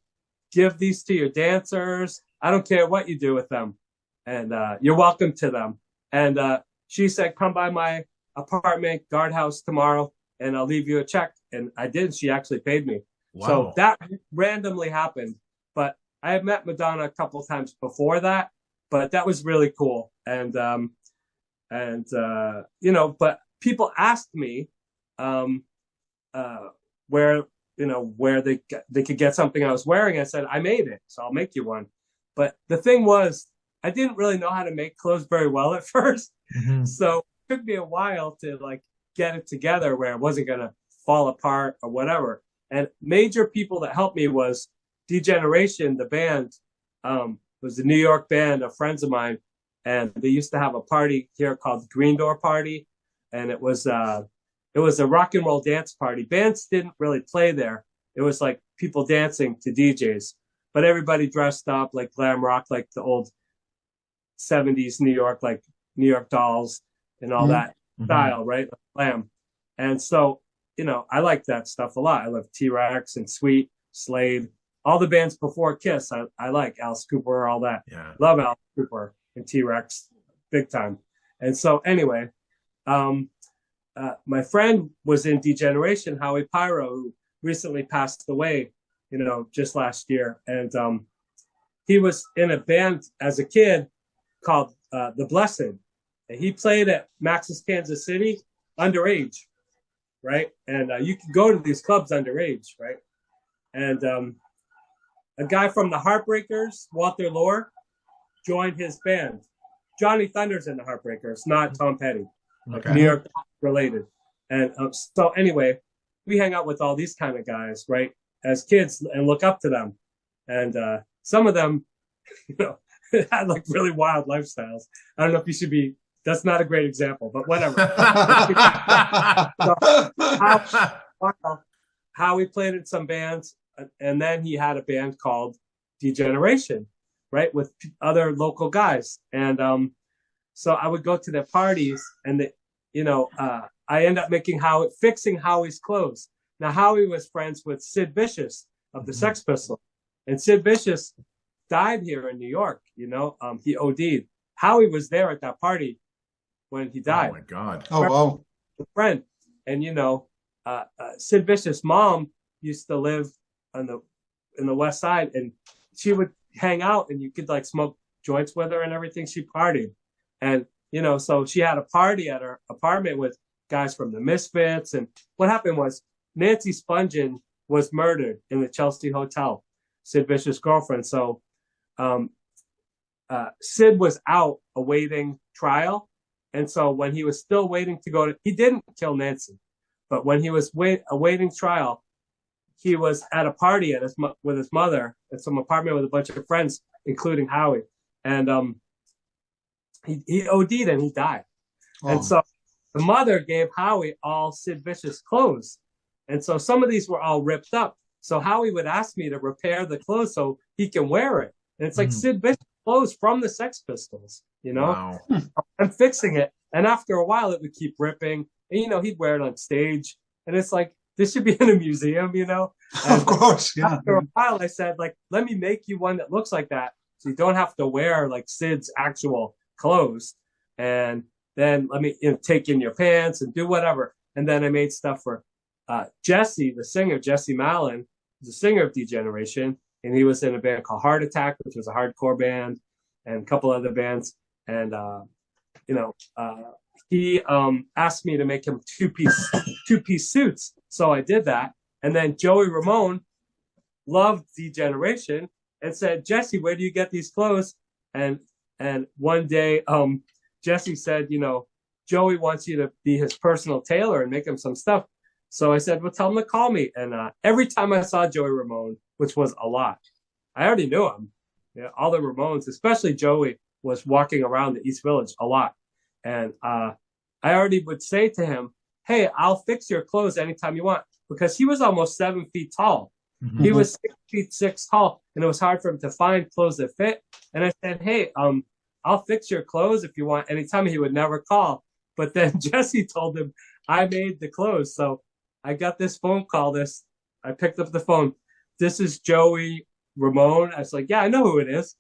give these to your dancers. I don't care what you do with them. And you're welcome to them. And she said, come by my apartment, guardhouse tomorrow, and I'll leave you a check. And I did. She actually paid me. Wow. So that randomly happened. But I had met Madonna a couple of times before that, but that was really cool. And but people asked me where they could get something I was wearing. I said, I made it, so I'll make you one. But the thing was, I didn't really know how to make clothes very well at first. Mm-hmm. So it took me a while to get it together where it wasn't going to fall apart or whatever. And major people that helped me was Degeneration, the band, was a New York band of friends of mine. And they used to have a party here called Green Door Party. And it was a rock and roll dance party. Bands didn't really play there. It was like people dancing to DJs, but everybody dressed up like glam rock, like the old 70s New York, like New York Dolls and all that style, right? Like glam. And so, I like that stuff a lot. I love T-Rex and Sweet, Slade, all the bands before Kiss. I like Alice Cooper, all that. Yeah. Love Alice Cooper and T-Rex big time. And so anyway, my friend was in Degeneration, Howie Pyro, who recently passed away, just last year. And he was in a band as a kid called The Blessed. And he played at Max's Kansas City underage, right? And you can go to these clubs underage, right? And a guy from the Heartbreakers, Walter Lohr, joined his band, Johnny Thunder's in the Heartbreakers, not Tom Petty, like Okay. New York related. And so anyway, we hang out with all these kind of guys, right, as kids, and look up to them. And some of them, had like really wild lifestyles. I don't know if you should be. That's not a great example, but whatever. So, how we played in some bands, and then he had a band called Degeneration, right, with other local guys. And so I would go to their parties, and I end up fixing Howie's clothes. Now Howie was friends with Sid Vicious of the Sex Pistols, and Sid Vicious died here in New York. He OD'd. Howie was there at that party when he died. Oh my God! Oh wow! A friend, and Sid Vicious' mom used to live in the West Side, and she would hang out, and you could like smoke joints with her and everything. She partied, and so she had a party at her apartment with guys from the Misfits. And what happened was Nancy Spungen was murdered in the Chelsea Hotel, Sid Vicious' girlfriend. So Sid was out awaiting trial. And so when he was still waiting to he didn't kill Nancy, but when he was awaiting trial, he was at a party with his mother at some apartment with a bunch of friends, including Howie. And he OD'd and he died. Oh. And so the mother gave Howie all Sid Vicious clothes. And so some of these were all ripped up. So Howie would ask me to repair the clothes so he can wear it. And it's like Sid Vicious clothes from the Sex Pistols, Wow. I'm fixing it. And after a while, it would keep ripping. And, he'd wear it on stage. And it's like, this should be in a museum, And of course, yeah. After a while, I said, let me make you one that looks like that. So you don't have to wear, Sid's actual clothes. And then let me take in your pants and do whatever. And then I made stuff for Jesse, the singer, Jesse Malin, the singer of Degeneration. And he was in a band called Heart Attack, which was a hardcore band, and a couple other bands. And, he asked me to make him two-piece suits. So I did that. And then Joey Ramone loved Degeneration and said, Jesse, where do you get these clothes? And one day, Jesse said, Joey wants you to be his personal tailor and make him some stuff. So I said, well, tell him to call me. And every time I saw Joey Ramone, which was a lot, I already knew him. All the Ramones, especially Joey, was walking around the East Village a lot. And I already would say to him, hey, I'll fix your clothes anytime you want, because he was almost 7 feet tall. Mm-hmm. He was 6'6" tall, and it was hard for him to find clothes that fit. And I said, hey, I'll fix your clothes if you want anytime. He would never call. But then Jesse told him I made the clothes. So I got this phone call. I picked up the phone. This is Joey Ramone. I was like, yeah, I know who it is.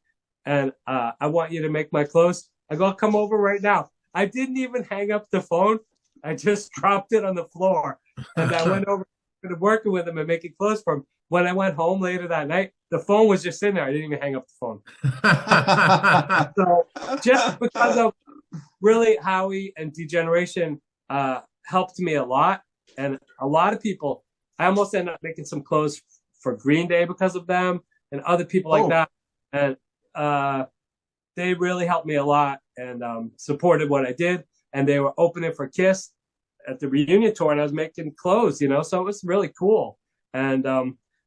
And I want you to make my clothes. I go, I'll come over right now. I didn't even hang up the phone. I just dropped it on the floor. And I went over to working with him and making clothes for him. When I went home later that night, the phone was just in there. I didn't even hang up the phone. So just because of really Howie and Degeneration helped me a lot. And a lot of people, I almost ended up making some clothes for Green Day because of them and other people like that. And they really helped me a lot and supported what I did. And they were opening for Kiss at the reunion tour, and I was making clothes, so it was really cool. And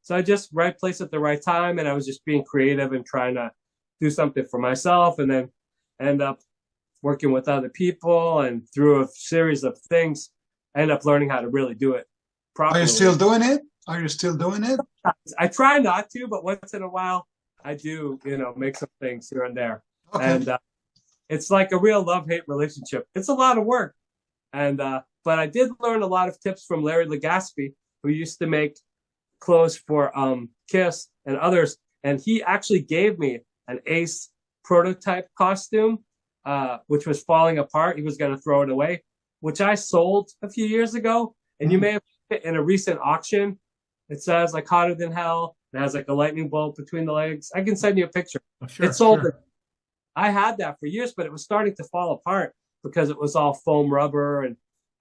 so I just right place at the right time, and I was just being creative and trying to do something for myself, and then end up working with other people, and through a series of things, I end up learning how to really do it properly. Are you still doing it? I try not to, but once in a while I do, make some things here and there. Okay. And it's like a real love-hate relationship. It's a lot of work. And but I did learn a lot of tips from Larry Legaspi, who used to make clothes for Kiss and others. And he actually gave me an Ace prototype costume, which was falling apart. He was going to throw it away, which I sold a few years ago. And you may have seen it in a recent auction. It says like hotter than hell. It has like a lightning bolt between the legs. I can send you a picture. Oh, sure, it sold. Sure. I had that for years, but it was starting to fall apart because it was all foam rubber.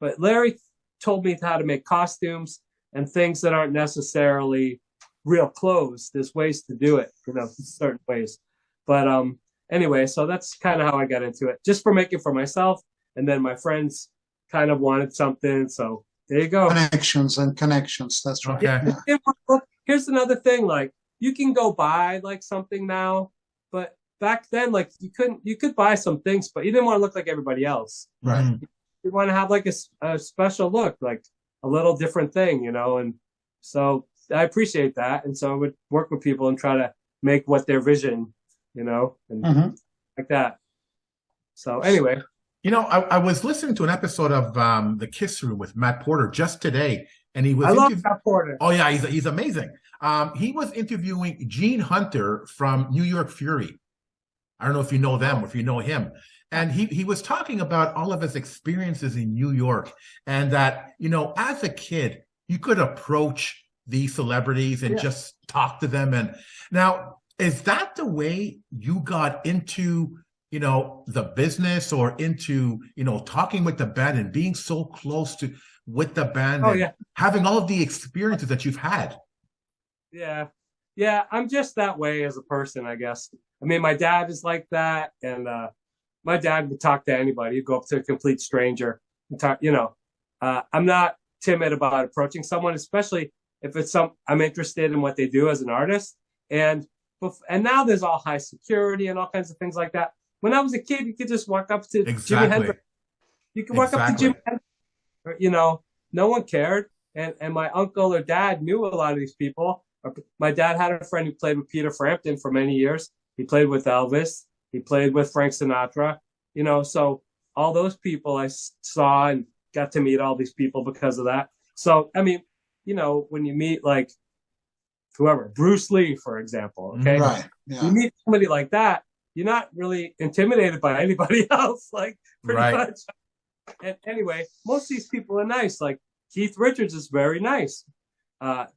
But Larry told me how to make costumes and things that aren't necessarily real clothes. There's ways to do it, certain ways. But anyway, so that's kind of how I got into it, just for making for myself. And then my friends kind of wanted something. So there you go. Connections and connections. That's right. Okay. Yeah. Here's another thing. Like, you can go buy like something now, but back then, like, you could buy some things, but you didn't want to look like everybody else. Right. You want to have like a special look, like a little different thing, and so I appreciate that. And so I would work with people and try to make what their vision, and like that. So anyway. I was listening to an episode of The Kiss Room with Matt Porter just today, and he was. I love Matt Porter. Oh yeah, he's amazing. He was interviewing Gene Hunter from New York Fury. I don't know if you know them or if you know him. And he was talking about all of his experiences in New York, and that, as a kid, you could approach these celebrities and just talk to them. And now, is that the way you got into the business, or into, talking with the band and being so close with the band, having all of the experiences that you've had? Yeah. Yeah. I'm just that way as a person, I guess. I mean, my dad is like that. And, my dad would talk to anybody. He'd go up to a complete stranger and talk, I'm not timid about approaching someone, especially if it's I'm interested in what they do as an artist. And now there's all high security and all kinds of things like that. When I was a kid, you could just walk up to Jimi Hendrix. You could walk up to Jimi Hendrix. No one cared. And my uncle or dad knew a lot of these people. My dad had a friend who played with Peter Frampton for many years. He played with Elvis. He played with Frank Sinatra. So all those people I saw and got to meet all these people because of that. So, I mean, when you meet like whoever, Bruce Lee, for example, okay? Right. Yeah. You meet somebody like that, you're not really intimidated by anybody else, like, pretty much. And anyway, most of these people are nice. Like Keith Richards is very nice.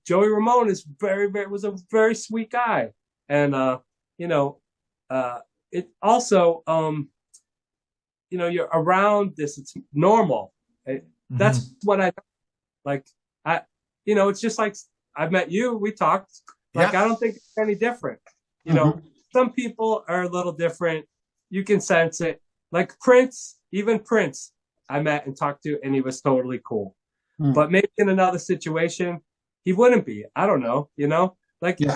Joey Ramone is was a very sweet guy. And, it also, you're around this, it's normal. That's what I like. It's just like, I've met you, we talked, like, I don't think it's any different. Some people are a little different. You can sense it. Like even Prince, I met and talked to, and he was totally cool. But maybe in another situation, he wouldn't be. I don't know,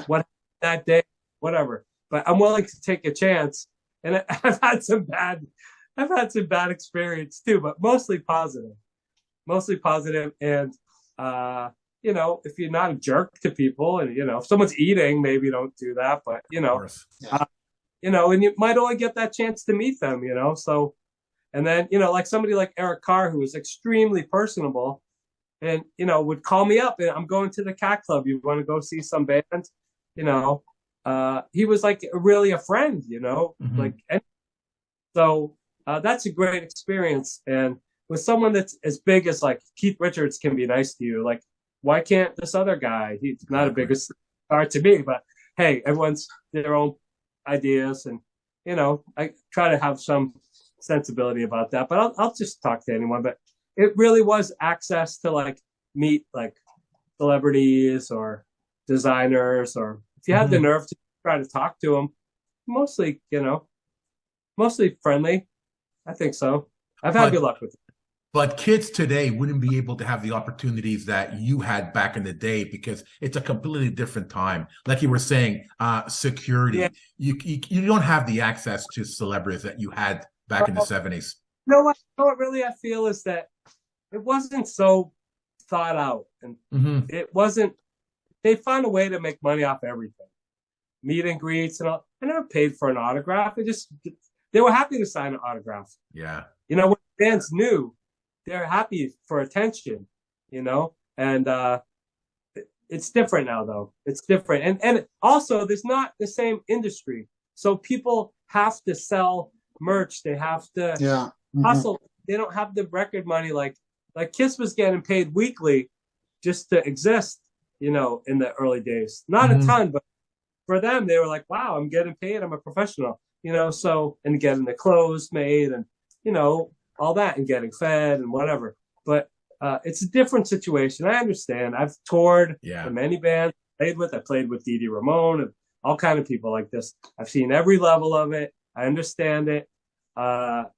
what that day, whatever. But I'm willing to take a chance. And I've had some bad experience too, but mostly positive. And, if you're not a jerk to people, and, if someone's eating, maybe don't do that, but, and you might only get that chance to meet them, so, and then, like somebody like Eric Carr, who was extremely personable and, would call me up, and I'm going to the Cat Club. You want to go see some band? He was like really a friend, so that's a great experience. And with someone that's as big as like Keith Richards can be nice to you, like, why can't this other guy? He's not a big star to me, but hey, everyone's their own ideas, and I try to have some sensibility about that. But I'll just talk to anyone. But it really was access to like meet like celebrities or designers, or if you have the nerve to try to talk to them, mostly friendly. I think so. I've had good luck with it. But kids today wouldn't be able to have the opportunities that you had back in the day, because it's a completely different time. Like you were saying, security. Yeah. You don't have the access to celebrities that you had back in the 70s. What really I feel is that it wasn't so thought out, and it wasn't. They found a way to make money off everything, meet and greets and all. I never paid for an autograph. They were happy to sign an autograph. Yeah, when fans knew, they're happy for attention, and it's different now, though. It's different. And also there's not the same industry. So people have to sell merch. They have to hustle. They don't have the record money. Like Kiss was getting paid weekly just to exist, in the early days. Not a ton, but for them, they were like, wow, I'm getting paid. I'm a professional, so, and getting the clothes made and, all that, and getting fed and whatever. But it's a different situation. I understand. I've toured for many bands I played with Dee Dee Ramone and all kind of people like this. I've seen every level of it. I understand it. But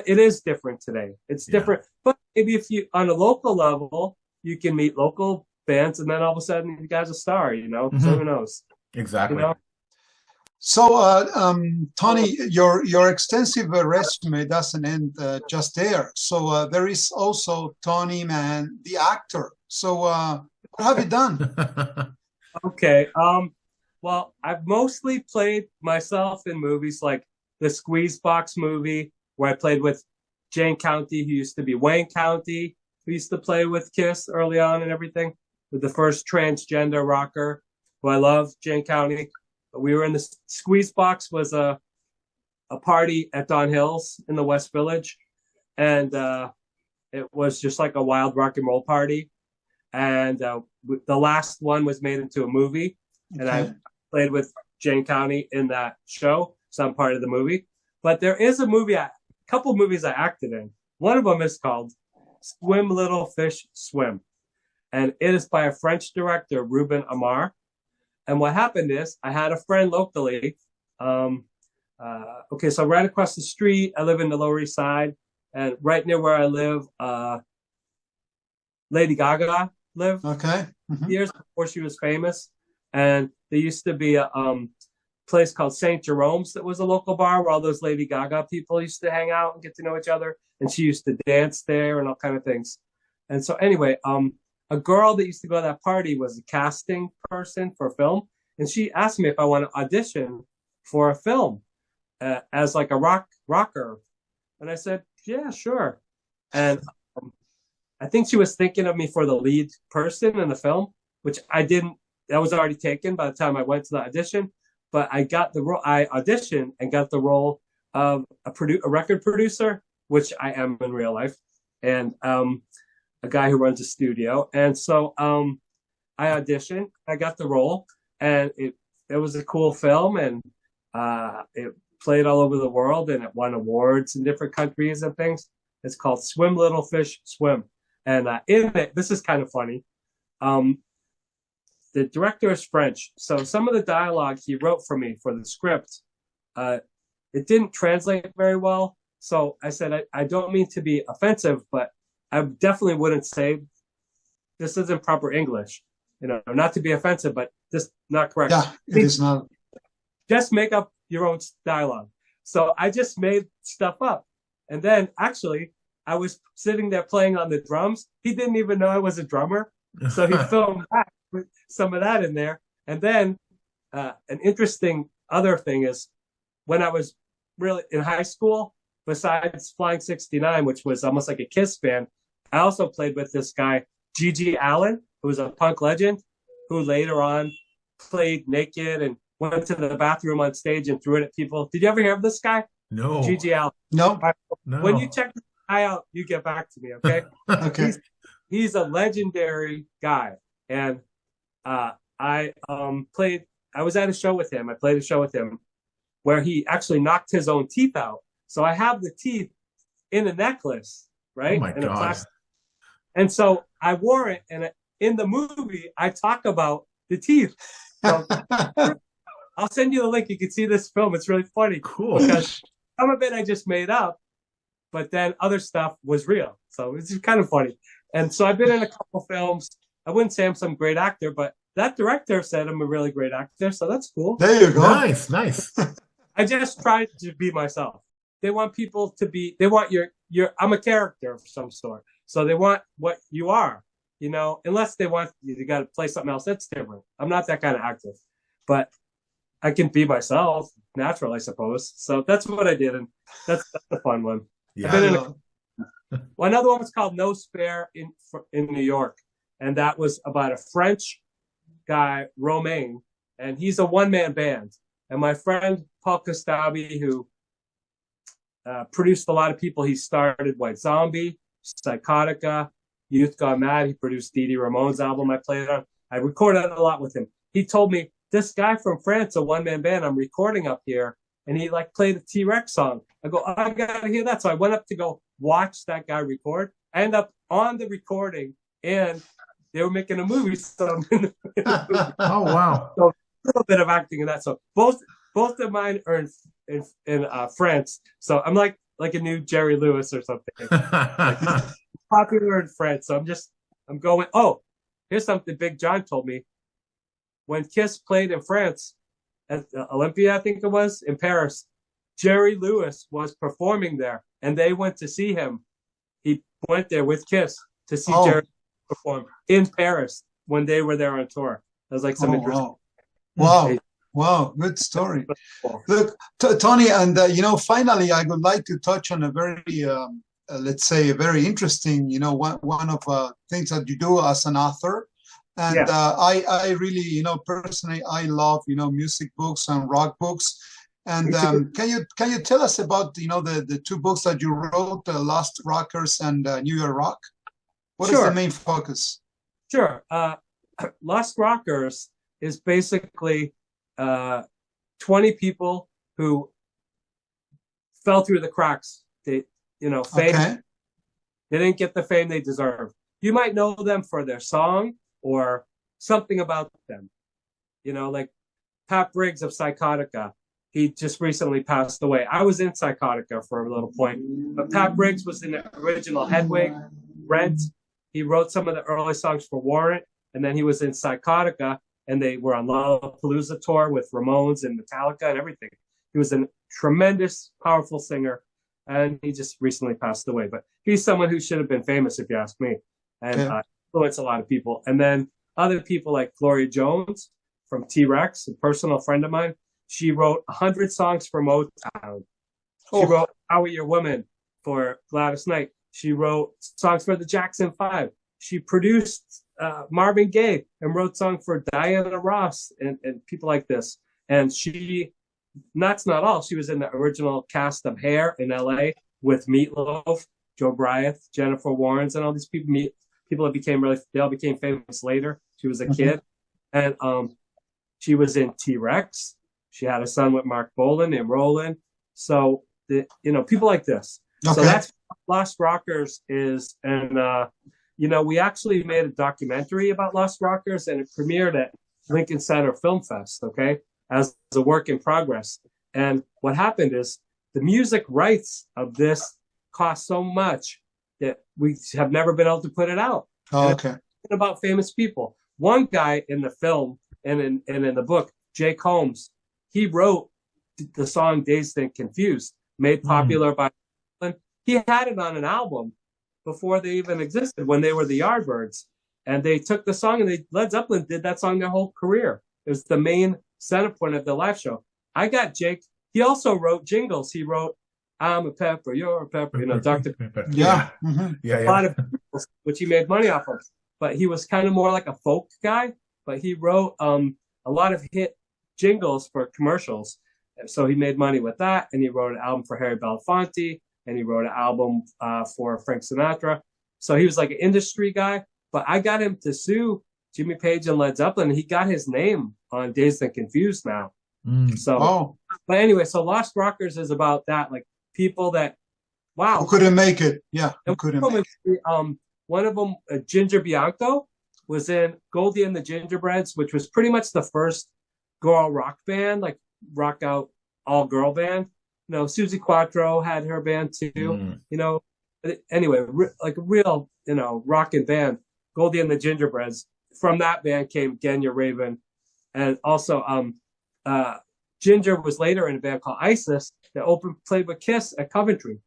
it is different today. It's different. But maybe if you, on a local level, you can meet local bands and then all of a sudden you guys are a star, so who knows? Exactly. So, Tony, your extensive resume doesn't end just there. So there is also Tony Mann, the actor. So what have you done? Okay. Well, I've mostly played myself in movies like the Squeezebox movie, where I played with Jane County, who used to be Wayne County, who used to play with Kiss early on and everything, with the first transgender rocker, who I love, Jane County. We were in the Squeezebox, was a party at Don Hills in the West Village, and it was just like a wild rock and roll party. And the last one was made into a movie, and I played with Jane County in that show, so I'm part of the movie. But there is a couple movies I acted in. One of them is called Swim Little Fish Swim, and it is by a French director, Ruben Amar. And what happened is I had a friend locally. So right across the street, I live in the Lower East Side, and right near where I live, Lady Gaga lived. Okay. Years before she was famous. And there used to be a place called St. Jerome's that was a local bar where all those Lady Gaga people used to hang out and get to know each other. And she used to dance there and all kind of things. And so anyway, a girl that used to go to that party was a casting person for a film. And she asked me if I want to audition for a film as like a rocker. And I said, yeah, sure. And I think she was thinking of me for the lead person in the film, which I didn't. That was already taken by the time I went to the audition. But I got the role. I auditioned and got the role of a record producer, which I am in real life, and a guy who runs a studio. And so I auditioned. I got the role, and it was a cool film, and it played all over the world, and it won awards in different countries and things. It's called Swim Little Fish Swim, and in it, this is kind of funny. The director is French, so some of the dialogue he wrote for me for the script, it didn't translate very well. So I said, I don't mean to be offensive, but I definitely wouldn't say this isn't proper English. Not to be offensive, but just not correct. Yeah, it is not. Just make up your own dialogue. So I just made stuff up. And then actually, I was sitting there playing on the drums. He didn't even know I was a drummer. So he filmed back with some of that in there. And then an interesting other thing is when I was really in high school, besides Flying 69, which was almost like a Kiss band, I also played with this guy, Gigi Allen, who was a punk legend, who later on played naked and went to the bathroom on stage and threw it at people. Did you ever hear of this guy? No. Gigi Allen. No. No. When you check this guy out, you get back to me, okay? Okay. He's a legendary guy. And I was at a show with him. I played a show with him where he actually knocked his own teeth out. So I have the teeth in a necklace, right? Oh my God. And so I wore it, and in the movie, I talk about the teeth. So I'll send you the link. You can see this film. It's really funny. Cool. Because some of it I just made up, but then other stuff was real. So it's kind of funny. And so I've been in a couple films. I wouldn't say I'm some great actor, but that director said I'm a really great actor. So that's cool. There you go. Nice. I just tried to be myself. They want people to be, they want I'm a character of some sort. So they want what you are, unless they want you got to play something else. That's different. I'm not that kind of actor, but I can be myself, natural, I suppose. So that's what I did. And that's a fun one. Yeah. Another one was called No Spare in New York. And that was about a French guy, Romain, and he's a one-man band. And my friend, Paul Kostabi, who produced a lot of people, he started White Zombie, Psychotica, Youth Gone Mad. He produced Dee Dee Ramone's album I played on. I recorded a lot with him. He told me, this guy from France, a one-man band I'm recording up here, and he played a T-Rex song. I go, I gotta hear that. So I went up to go watch that guy record. I end up on the recording, and they were making a movie. So I'm in the movie. Oh, wow. So a little bit of acting in that. So both both of mine are in France. So I'm like a new Jerry Lewis or something. Like, popular in France. So I'm going. Oh, here's something Big John told me. When Kiss played in France at Olympia, I think it was in Paris, Jerry Lewis was performing there, and they went to see him. He went there with Kiss to see Jerry perform in Paris when they were there on tour. That was like some interesting. Wow, good story. Look, Tony, and finally, I would like to touch on a very, let's say, a very interesting, one of things that you do as an author. And I really, personally, I love, music books and rock books. And can you tell us about, the two books that you wrote, Lost Rockers and New York Rock? What is the main focus? Sure. Lost Rockers is basically 20 people who fell through the cracks. They, fame. Okay. They didn't get the fame they deserve. You might know them for their song or something about them. Like Pat Briggs of Psychotica. He just recently passed away. I was in Psychotica for a little point, but Pat Briggs was in the original Hedwig, Rent. He wrote some of the early songs for Warrant, and then he was in Psychotica, and they were on Lollapalooza tour with Ramones and Metallica and everything. He was a tremendous, powerful singer, and he just recently passed away. But he's someone who should have been famous, if you ask me, and influenced a lot of people. And then other people like Gloria Jones from T-Rex, a personal friend of mine. She wrote 100 songs for Motown. She wrote How Are Your Women for Gladys Knight. She wrote songs for the Jackson 5. She produced Marvin Gaye and wrote songs for Diana Ross and people like this. And that's not all. She was in the original cast of Hair in LA with Meatloaf, Joe Bryant, Jennifer Warnes, and all these people. People that they all became famous later. She was a kid. And she was in T-Rex. She had a son with Mark Bolan named Roland. So, people like this. Okay. So that's what Lost Rockers is. And, we actually made a documentary about Lost Rockers, and it premiered at Lincoln Center Film Fest, okay, as a work in progress. And what happened is the music rights of this cost so much that we have never been able to put it out. Oh, okay. About famous people. One guy in the film and in the book, Jake Holmes, he wrote the song Dazed and Confused, made popular by he had it on an album before they even existed, when they were the Yardbirds. And they took the song, and Led Zeppelin did that song their whole career. It was the main center point of the live show. I got Jake. He also wrote jingles. He wrote I'm a Pepper, You're a Pepper, Dr. Pepper. Yeah. A lot of jingles, which he made money off of. But he was kind of more like a folk guy. But he wrote a lot of hit jingles for commercials. So he made money with that. And he wrote an album for Harry Belafonte. And he wrote an album for Frank Sinatra. So he was like an industry guy. But I got him to sue Jimmy Page and Led Zeppelin. He got his name on Dazed and Confused now. But anyway, so Lost Rockers is about that, like people that, who couldn't make it. Yeah, who couldn't make it. One of them, Ginger Bianco, was in Goldie and the Gingerbreads, which was pretty much the first girl rock band, like rock out all girl band. Susie Quattro had her band too. Anyway, like a real, rockin' band. Goldie and the Gingerbreads. From that band came Genya Raven, and also Ginger was later in a band called Isis that played with Kiss at Coventry.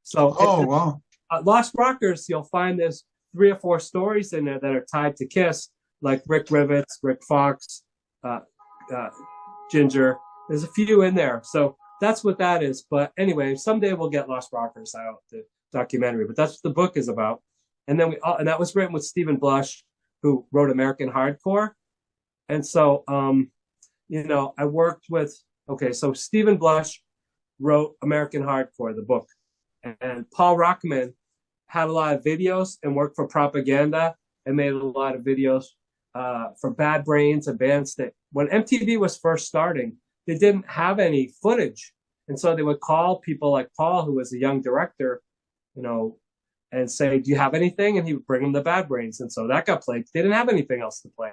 So, wow. Lost Rockers, you'll find there's 3 or 4 stories in there that are tied to Kiss, like Rick Rivets, Rick Fox, Ginger. There's a few in there. So that's what that is. But anyway, someday we'll get Lost Rockers out, the documentary. But that's what the book is about. And then and that was written with Stephen Blush, who wrote American Hardcore. And so, I worked with, so Stephen Blush wrote American Hardcore, the book. And Paul Rockman had a lot of videos and worked for Propaganda and made a lot of videos for Bad Brains and bands that, when MTV was first starting, they didn't have any footage. And so they would call people like Paul, who was a young director, and say, do you have anything? And he would bring them the Bad Brains. And so that got played. They didn't have anything else to play,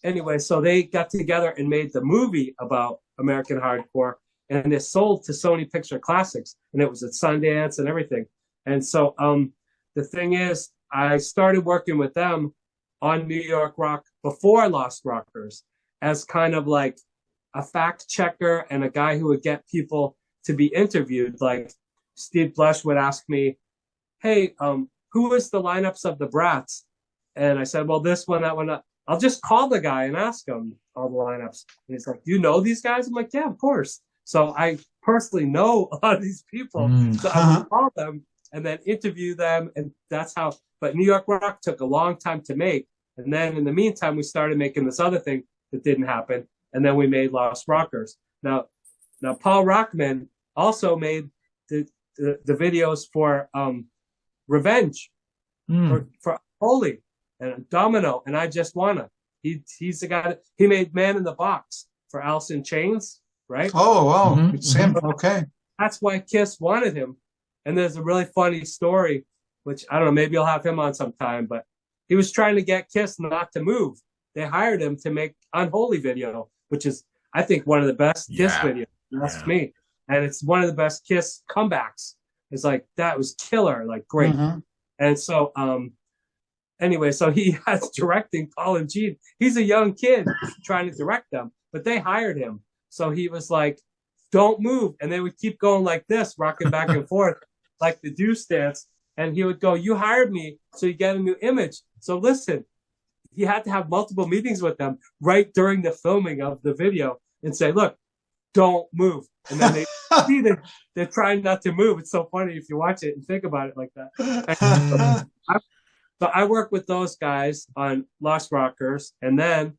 anyway, so they got together and made the movie about American hardcore, and it sold to Sony Picture Classics, and it was at Sundance and everything. And so the thing is, I started working with them on New York Rock before Lost Rockers as kind of like a fact checker and a guy who would get people to be interviewed. Like Steve Blush would ask me, hey, who is the lineups of the Brats? And I said, well, this one, that one. I'll just call the guy and ask him all the lineups. And he's like, you know these guys? I'm like, yeah, of course. So I personally know a lot of these people. So I would call them and then interview them. And that's how, but New York Rock took a long time to make. And then in the meantime, we started making this other thing that didn't happen. And then we made Lost Rockers. Now Paul Rockman also made the videos for Revenge, for Holy, and Domino, and I Just Wanna. He's the guy that, he made Man in the Box for Alice in Chains, right? Oh, wow. It's him. Okay. That's why Kiss wanted him. And there's a really funny story, which I don't know, maybe I'll have him on sometime, but he was trying to get Kiss not to move. They hired him to make Unholy video, which is, I think, one of the best Kiss videos. That's me. And it's one of the best Kiss comebacks. It's like, that was killer, like great. And so, anyway, so he has directing Paul and Gene. He's a young kid trying to direct them, but they hired him. So he was like, don't move. And they would keep going like this, rocking back and forth, like the do stance. And he would go, you hired me, so you get a new image. So listen, he had to have multiple meetings with them right during the filming of the video and say, look, don't move. And then they see that they're trying not to move. It's so funny if you watch it and think about it like that. So I work with those guys on Lost Rockers. And then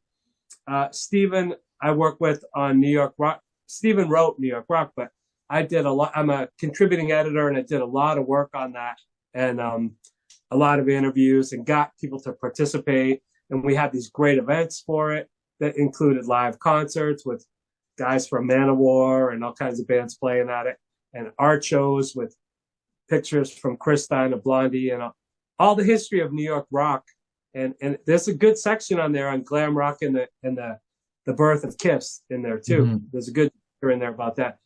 Steven, I work with on New York Rock. Steven wrote New York Rock, but I did a lot. I'm a contributing editor, and I did a lot of work on that and a lot of interviews and got people to participate. And we had these great events for it that included live concerts with guys from Manowar and all kinds of bands playing at it, and art shows with pictures from Chris Stein of Blondie and all the history of New York rock. And there's a good section on there on glam rock and the birth of Kiss in there too. There's a good chapter in there about that.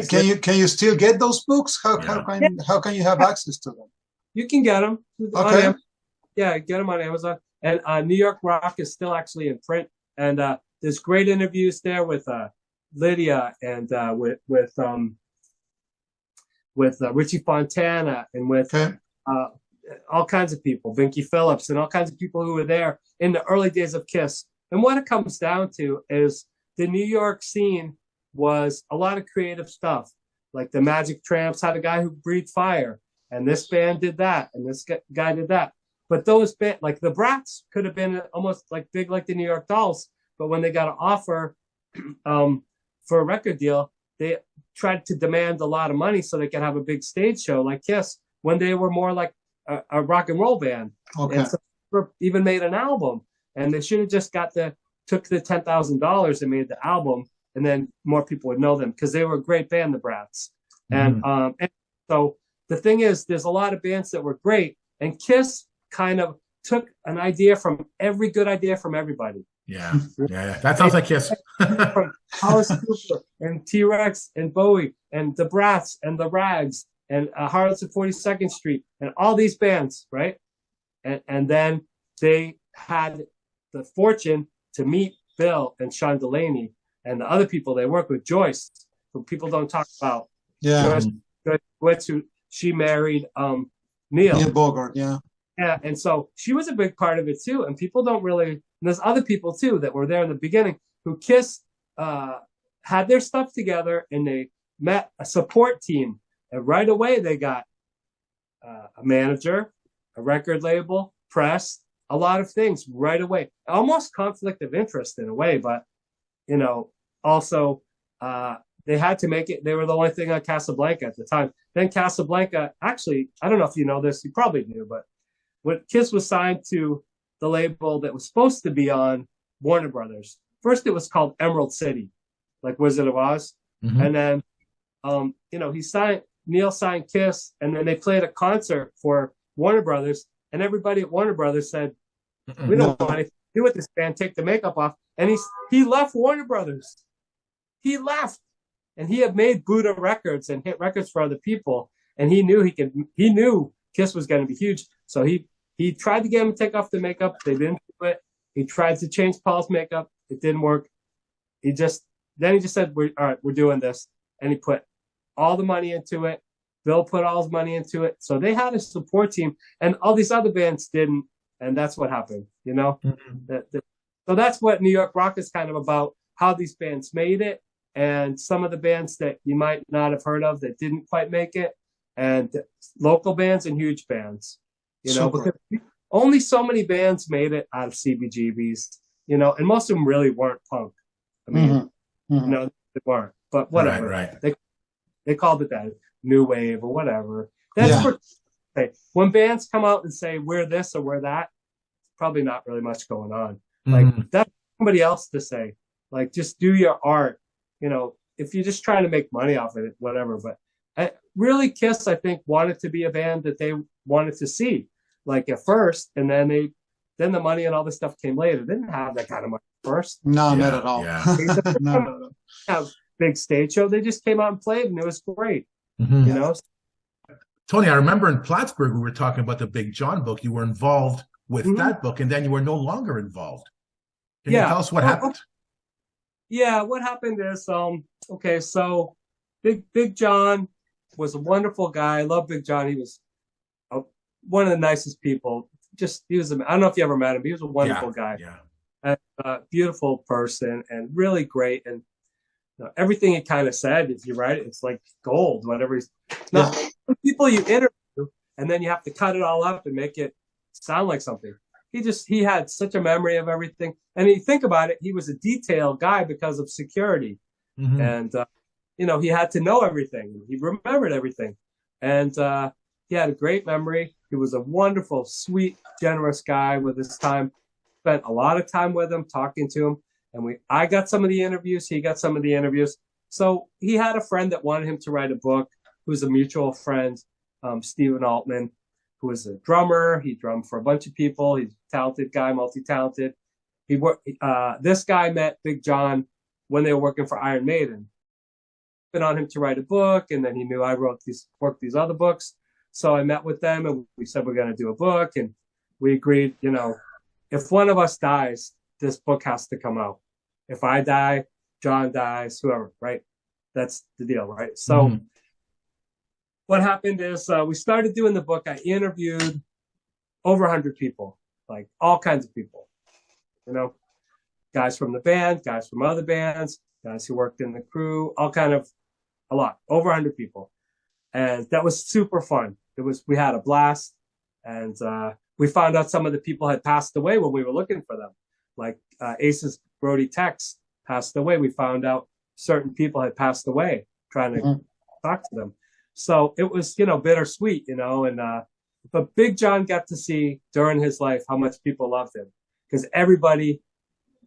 Can you still get those books? How can you have access to them? You can get them. Okay. Yeah, get them on Amazon. And New York Rock is still actually in print. And there's great interviews there with Lydia and with Richie Fontana and with all kinds of people, Vinkie Phillips and all kinds of people who were there in the early days of Kiss. And what it comes down to is the New York scene was a lot of creative stuff. Like the Magic Tramps had a guy who breathed fire, and this band did that, and this guy did that. But those bands, like the Brats, could have been almost like big like the New York Dolls. But when they got an offer for a record deal, they tried to demand a lot of money so they could have a big stage show like Kiss when they were more like a rock and roll band. Okay. And so they even made an album, and they should have just took the $10,000 and made the album, and then more people would know them because they were a great band, the Brats. And so the thing is, there's a lot of bands that were great, and Kiss kind of took an idea from every good idea from everybody. Yeah. That sounds like Kiss. From Alice Cooper and T-Rex and Bowie and the Brats and the Rags and Harlots of 42nd Street and all these bands, right? And then they had the fortune to meet Bill and Sean Delaney and the other people they work with, Joyce, who people don't talk about. Yeah. Joyce, who she married Neil Bogart, yeah. Yeah, and so she was a big part of it too. And people don't really, and there's other people too that were there in the beginning who Kiss had their stuff together, and they met a support team. And right away they got a manager, a record label, press, a lot of things right away. Almost conflict of interest in a way, but also they had to make it. They were the only thing on Casablanca at the time. Then Casablanca, actually, I don't know if you know this, you probably do, but when Kiss was signed to the label that was supposed to be on Warner Brothers, first it was called Emerald City, like Wizard of Oz. And then, Neil signed Kiss, and then they played a concert for Warner Brothers, and everybody at Warner Brothers said, we don't want anything to do with this band, take the makeup off. And he left Warner Brothers. He left, and he had made Buddha records and hit records for other people, and he knew he knew Kiss was going to be huge. So he tried to get him to take off the makeup. They didn't do it. He tried to change Paul's makeup. It didn't work. He just said, all right, we're doing this. And he put all the money into it. Bill put all his money into it. So they had a support team, and all these other bands didn't. And that's what happened, you know? So that's what New York rock is kind of about, how these bands made it, and some of the bands that you might not have heard of that didn't quite make it, and local bands and huge bands, you know, because only so many bands made it out of CBGBs, you know, and most of them really weren't punk. I mean, you know, they weren't, but whatever. Right. They called it that, new wave or whatever. That's when bands come out and say we're this or we're that, probably not really much going on. Like that's somebody else to say. Like, just do your art. You know, if you're just trying to make money off of it, whatever. But really, Kiss, I think, wanted to be a band that they wanted to see, like at first, and then the money and all this stuff came later. They didn't have that kind of money first. No, not at all. Yeah. No. Have big stage show. They just came out and played, and it was great. You know. Tony, I remember in Plattsburgh we were talking about the Big John book. You were involved with that book, and then you were no longer involved. Can you tell us what happened? Yeah, what happened is, okay, so Big John was a wonderful guy. I love Big John. He was one of the nicest people. I don't know if you ever met him, but he was a wonderful guy. Yeah. And beautiful person and really great. And everything he kind of said, if you write it, it's like gold, whatever. People you interview, and then you have to cut it all up and make it sound like something. He had such a memory of everything. And you think about it, he was a detail guy because of security. And, you know, he had to know everything. He remembered everything. And he had a great memory. He was a wonderful, sweet, generous guy with his time. Spent a lot of time with him, talking to him. And I got some of the interviews. He got some of the interviews. So he had a friend that wanted him to write a book, who was a mutual friend, Stephen Altman, who was a drummer. He drummed for a bunch of people. He's a talented guy, multi-talented. This guy met Big John when they were working for Iron Maiden. Been on him to write a book, and then he knew I worked these other books. So I met with them, and we said we're going to do a book, and we agreed, you know, if one of us dies, this book has to come out. If I die, John dies, whoever, right? That's the deal, right? So what happened is we started doing the book. I interviewed over 100 people, like all kinds of people, you know, guys from the band, guys from other bands, guys who worked in the crew, a lot, over 100 people. And that was super fun. We had a blast. And we found out some of the people had passed away when we were looking for them. Like Ace's Brody Tex passed away. We found out certain people had passed away trying to talk to them. So it was, you know, bittersweet, you know, and but Big John got to see during his life how much people loved him, because everybody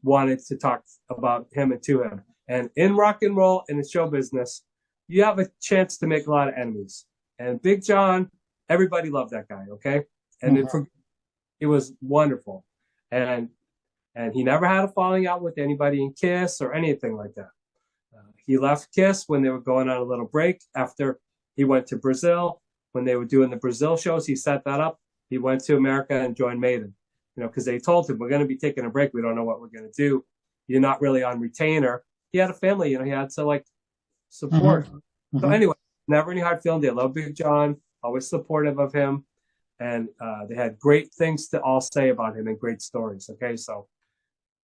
wanted to talk about him and to him. And in rock and roll and in show business, you have a chance to make a lot of enemies. And Big John, everybody loved that guy, okay? And it was wonderful. And he never had a falling out with anybody in Kiss or anything like that. He left Kiss when they were going on a little break after he went to Brazil. When they were doing the Brazil shows, he set that up. He went to America and joined Maiden, you know, because they told him, we're going to be taking a break. We don't know what we're going to do. You're not really on retainer. He had a family, you know, he had to like support. So anyway, never any hard feeling. They love Big John, always supportive of him. And they had great things to all say about him and great stories. Okay, so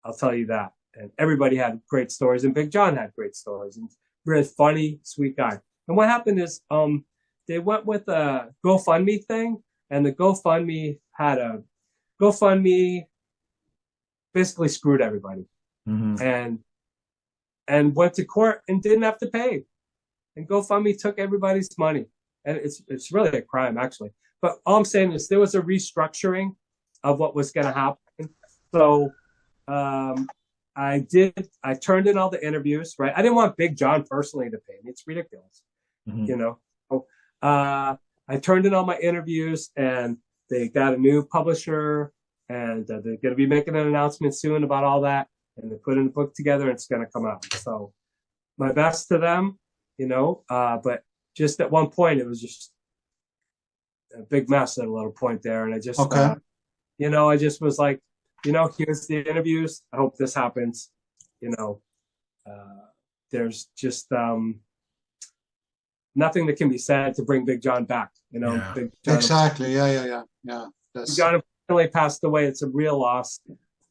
I'll tell you that. And everybody had great stories, and Big John had great stories. And really funny, sweet guy. And what happened is they went with a GoFundMe thing, and the GoFundMe basically screwed everybody. And went to court and didn't have to pay. And GoFundMe took everybody's money. And it's really a crime, actually. But all I'm saying is there was a restructuring of what was going to happen. So I turned in all the interviews, right? I didn't want Big John personally to pay me. It's ridiculous, you know? So, I turned in all my interviews, and they got a new publisher, and they're going to be making an announcement soon about all that. and they put in a book together, and it's going to come out. So my best to them, but just at one point, it was just a big mess at a little point there. And I just, I just was like, here's the interviews. I hope this happens. There's just nothing that can be said to bring Big John back. Big John, exactly. Yeah. Big John unfortunately passed away. It's a real loss,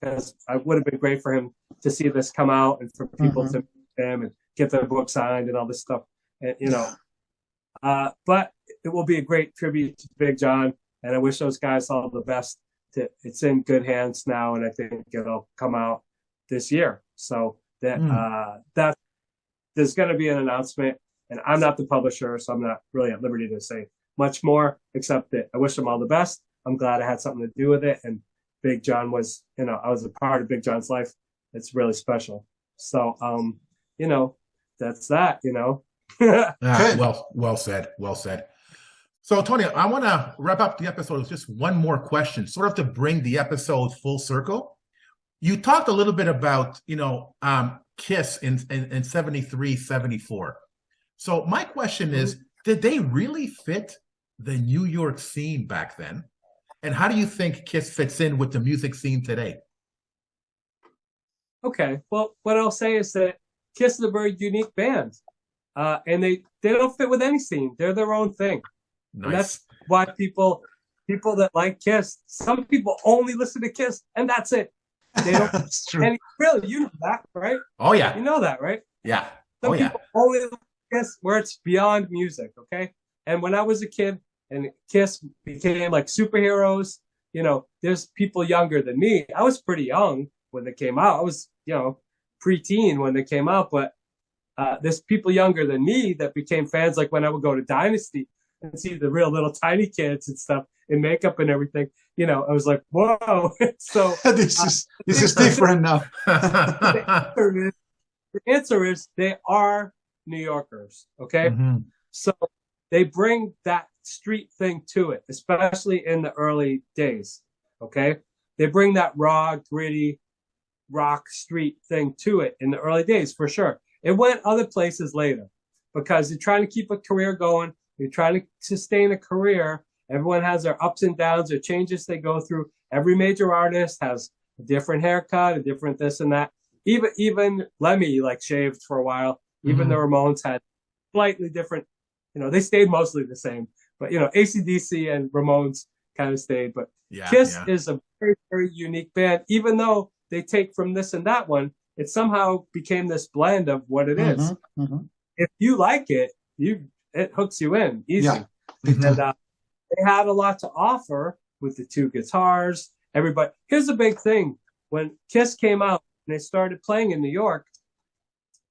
because I would have been great for him to see this come out and for people to meet him and get their book signed and all this stuff. And but it will be a great tribute to Big John, and I wish those guys all the best. It's in good hands now, and I think it'll come out this year. So that there's going to be an announcement, and I'm not the publisher, so I'm not really at liberty to say much more, except that I wish them all the best. I'm glad I had something to do with it, and Big John was, I was a part of Big John's life. It's really special. So, that's that. Well said. Well said. So, Tony, I want to wrap up the episode with just one more question, sort of to bring the episode full circle. You talked a little bit about, Kiss in 73, 74. So my question is, did they really fit the New York scene back then? And how do you think Kiss fits in with the music scene today? Okay, well, what I'll say is that Kiss is a very unique band. And they don't fit with any scene. They're their own thing. Nice. And that's why people that like Kiss, some people only listen to Kiss, and that's it. They don't. That's true. And really, you know that, right? Oh yeah. You know that, right? Yeah. Some people only listen to Kiss where it's beyond music. Okay. And when I was a kid and Kiss became like superheroes, there's people younger than me. I was pretty young when they came out. I was, preteen when they came out, but there's people younger than me that became fans. Like when I would go to Dynasty and see the real little tiny kids and stuff in makeup and everything, I was like, whoa. So this is different now. The answer is they are New Yorkers. Okay. Mm-hmm. So they bring that street thing to it, especially in the early days. Okay. They bring that raw, gritty rock street thing to it in the early days, for sure. It went other places later because you're trying to keep a career going. You're trying to sustain a career. Everyone has their ups and downs, their changes they go through. Every major artist has a different haircut, a different this and that. Even Lemmy shaved for a while. Even the Ramones had slightly different, they stayed mostly the same. But, AC/DC and Ramones kind of stayed. But Kiss is a very, very unique band. Even though they take from this and that one, it somehow became this blend of what it is. If you like it, it hooks you in easy. Yeah. And they had a lot to offer with the two guitars. Everybody. Here's the big thing. When Kiss came out and they started playing in New York,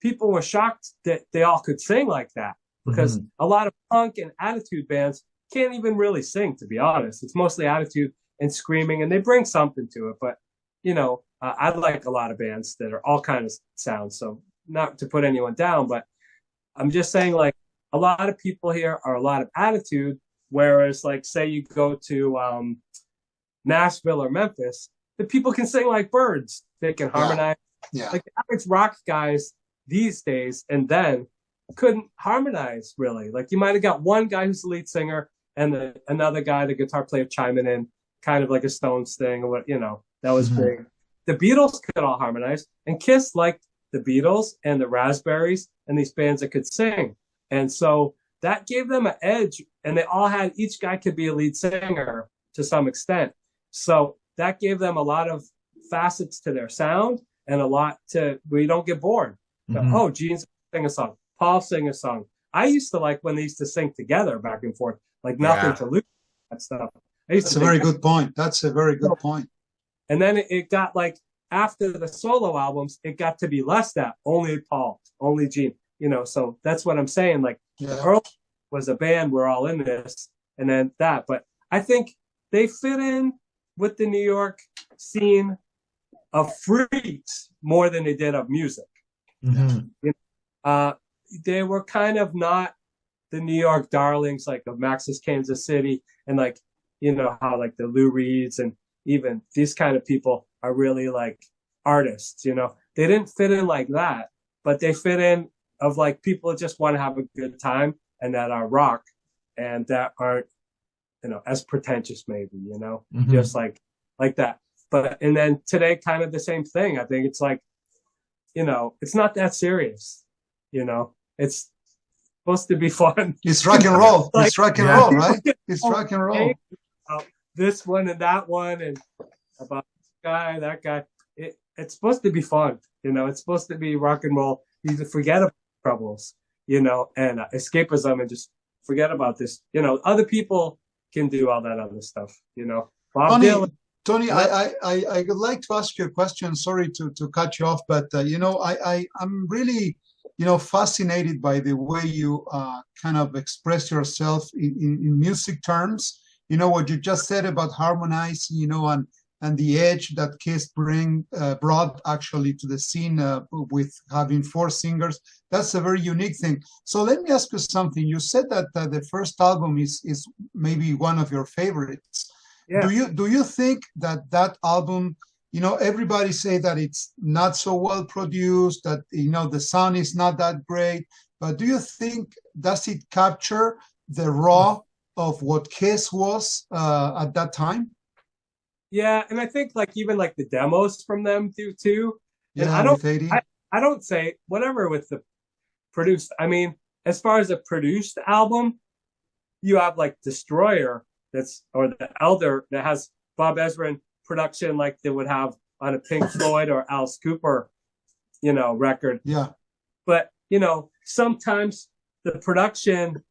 people were shocked that they all could sing like that, because a lot of punk and attitude bands can't even really sing, to be honest. It's mostly attitude and screaming, and they bring something to it. But, I like a lot of bands that are all kinds of sounds. So not to put anyone down, but I'm just saying, a lot of people here are a lot of attitude, whereas, say you go to Nashville or Memphis, the people can sing like birds. They can harmonize. Yeah. The average rock guys these days and then couldn't harmonize, really. You might have got one guy who's the lead singer and another guy, the guitar player, chiming in, kind of like a Stones thing or what, that was big. The Beatles could all harmonize, and Kiss liked the Beatles and the Raspberries and these bands that could sing. And so that gave them an edge, and they all had, each guy could be a lead singer to some extent. So that gave them a lot of facets to their sound and a lot to, where you don't get bored. Oh, Gene's sing a song, Paul sing a song. I used to like when they used to sing together back and forth, Nothing to Lose, that stuff. That's a very good point. That's a very good point. And then it got after the solo albums, it got to be less that, only Paul, only Gene, so that's what I'm saying. Earl was a band, we're all in this, and then that. But I think they fit in with the New York scene of freaks more than they did of music. They were kind of not the New York darlings of Max's Kansas City, and how the Lou Reeds and even these kind of people are really artists, you know. They didn't fit in like that, but they fit in of like people that just want to have a good time and that are rock and that aren't, you know, as pretentious maybe, you know, just like that. But, and then today, kind of the same thing. I think it's like, you know, it's not that serious, you know, it's supposed to be fun. It's rock and roll. Like, it's rock and roll, right? It's rock and roll. This one and that one and about this guy, that guy. It's supposed to be fun, you know, it's supposed to be rock and roll. You can forget about troubles, you know, and escapism and just forget about this. You know, other people can do all that other stuff, you know. Tony, I would like to ask you a question. Sorry to cut you off, but you know, I'm really, you know, fascinated by the way you kind of express yourself in music terms. You know what you just said about harmonizing, you know, and the edge that Kiss brought actually to the scene with having 4 singers. That's a very unique thing. So let me ask you something. You said that the first album is maybe one of your favorites. Yeah. Do you think that album, you know, everybody say that it's not so well produced, that, you know, the sound is not that great, but do you think, does it capture the raw of what Kiss was at that time? Yeah, and I think like even like the demos from them do too. And Yeah, I don't say whatever with the produced. I mean, as far as a produced album, you have like Destroyer or the Elder that has Bob Ezrin production like they would have on a Pink Floyd or Alice Cooper, you know, record. Yeah. But, you know, sometimes the production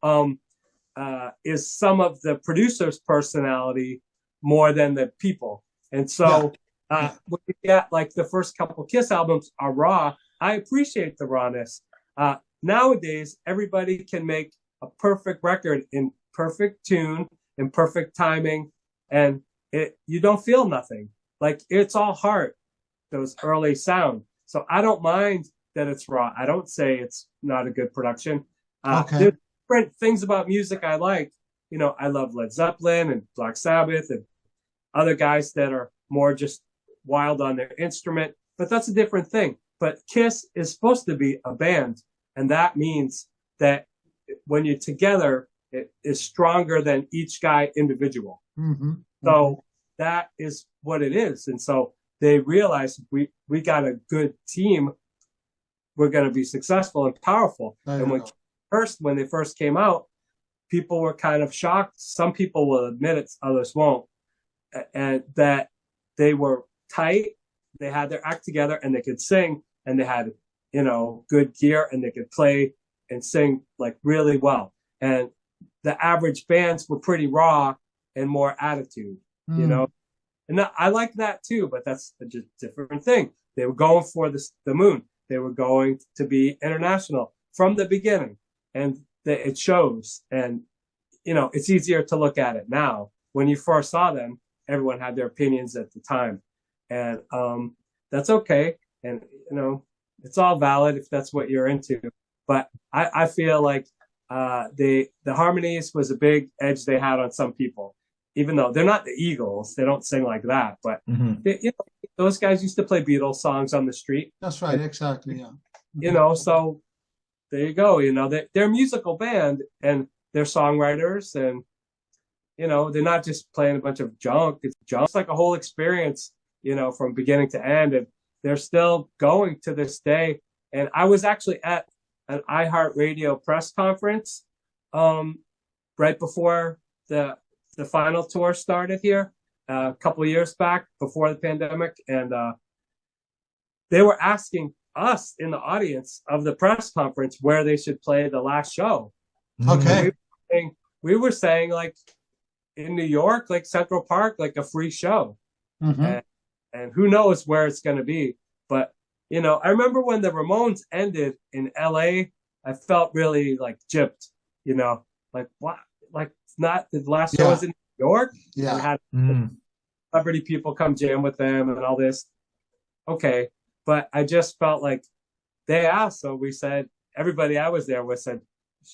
is some of the producer's personality more than the people. And so when you get like the first couple Kiss albums are raw, I appreciate the rawness. Nowadays, everybody can make a perfect record in perfect tune, in perfect timing, and you don't feel nothing. Like it's all heart, those early sound. So I don't mind that it's raw. I don't say it's not a good production. There's different things about music I like. You know, I love Led Zeppelin and Black Sabbath and other guys that are more just wild on their instrument, but that's a different thing. But Kiss is supposed to be a band, and that means that when you're together, it is stronger than each guy individual. So that is what it is. And so they realize we got a good team, we're going to be successful and powerful. And when they first came out, people were kind of shocked. Some people will admit it, others won't. And that they were tight, they had their act together, and they could sing, and they had, you know, good gear, and they could play and sing like really well. And the average bands were pretty raw and more attitude, you know. And I like that too, but that's a different thing. They were going for the moon. They were going to be international from the beginning, and it shows. And you know, it's easier to look at it now. When you first saw them, everyone had their opinions at the time, and that's okay. And you know, it's all valid if that's what you're into. But I feel like the harmonies was a big edge they had on some people, even though they're not the Eagles. They don't sing like that. But you know, those guys used to play Beatles songs on the street. That's right, exactly. Yeah. You know, so there you go. You know, they're a musical band and they're songwriters, and you know, they're not just playing a bunch of junk. It's like a whole experience, you know, from beginning to end. And they're still going to this day. And I was actually at an iHeartRadio press conference right before the final tour started here a couple of years back before the pandemic. And they were asking us in the audience of the press conference where they should play the last show. Okay. We were saying like, in New York, like Central Park, like a free show. And who knows where it's going to be. But, you know, I remember when the Ramones ended in LA, I felt really like gypped, you know, like what, like not the last show was in New York. Yeah. And had celebrity people come jam with them and all this. Okay. But I just felt like they asked. So we said, everybody I was there with said,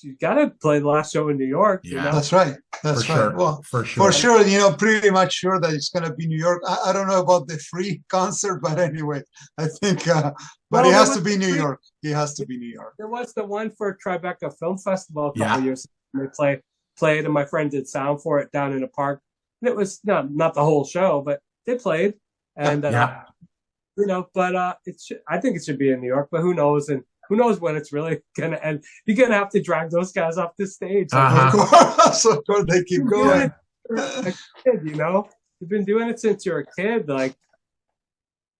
you got to play the last show in New York. You Yeah. know? That's right. That's For right. sure. Well, For sure. for sure, pretty much sure that it's going to be New York. I don't know about the free concert, but anyway, I think, but Well, it there has was to be New free- York. It has to be New York. There was the one for Tribeca Film Festival a couple Yeah. of years ago. They played, and my friend did sound for it down in a park. And it was not the whole show, but they played. And Yeah. you know, but I think it should be in New York, but who knows? And who knows when it's really gonna end? You're gonna have to drag those guys off the stage. Of course, they keep going. A kid, you know, you've been doing it since you're a kid. Like,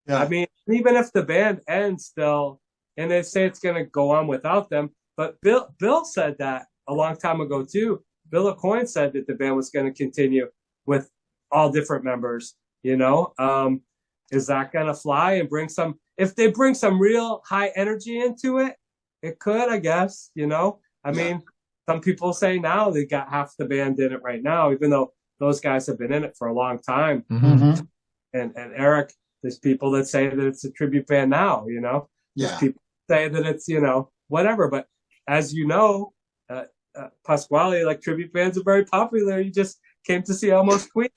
Yeah. I mean, even if the band ends still, and they say it's gonna go on without them, but Bill said that a long time ago too. Bill O'Coin said that the band was going to continue with all different members. You know, is that going to fly and bring some? If they bring some real high energy into it, it could, I guess. You know, I mean, some people say now they got half the band in it right now, even though those guys have been in it for a long time. Mhm. And Eric, there's people that say that it's a tribute band now. You know, there's Yeah. people say that it's whatever. But as you know, Pasquale, like tribute bands are very popular. You just came to see Almost Queen.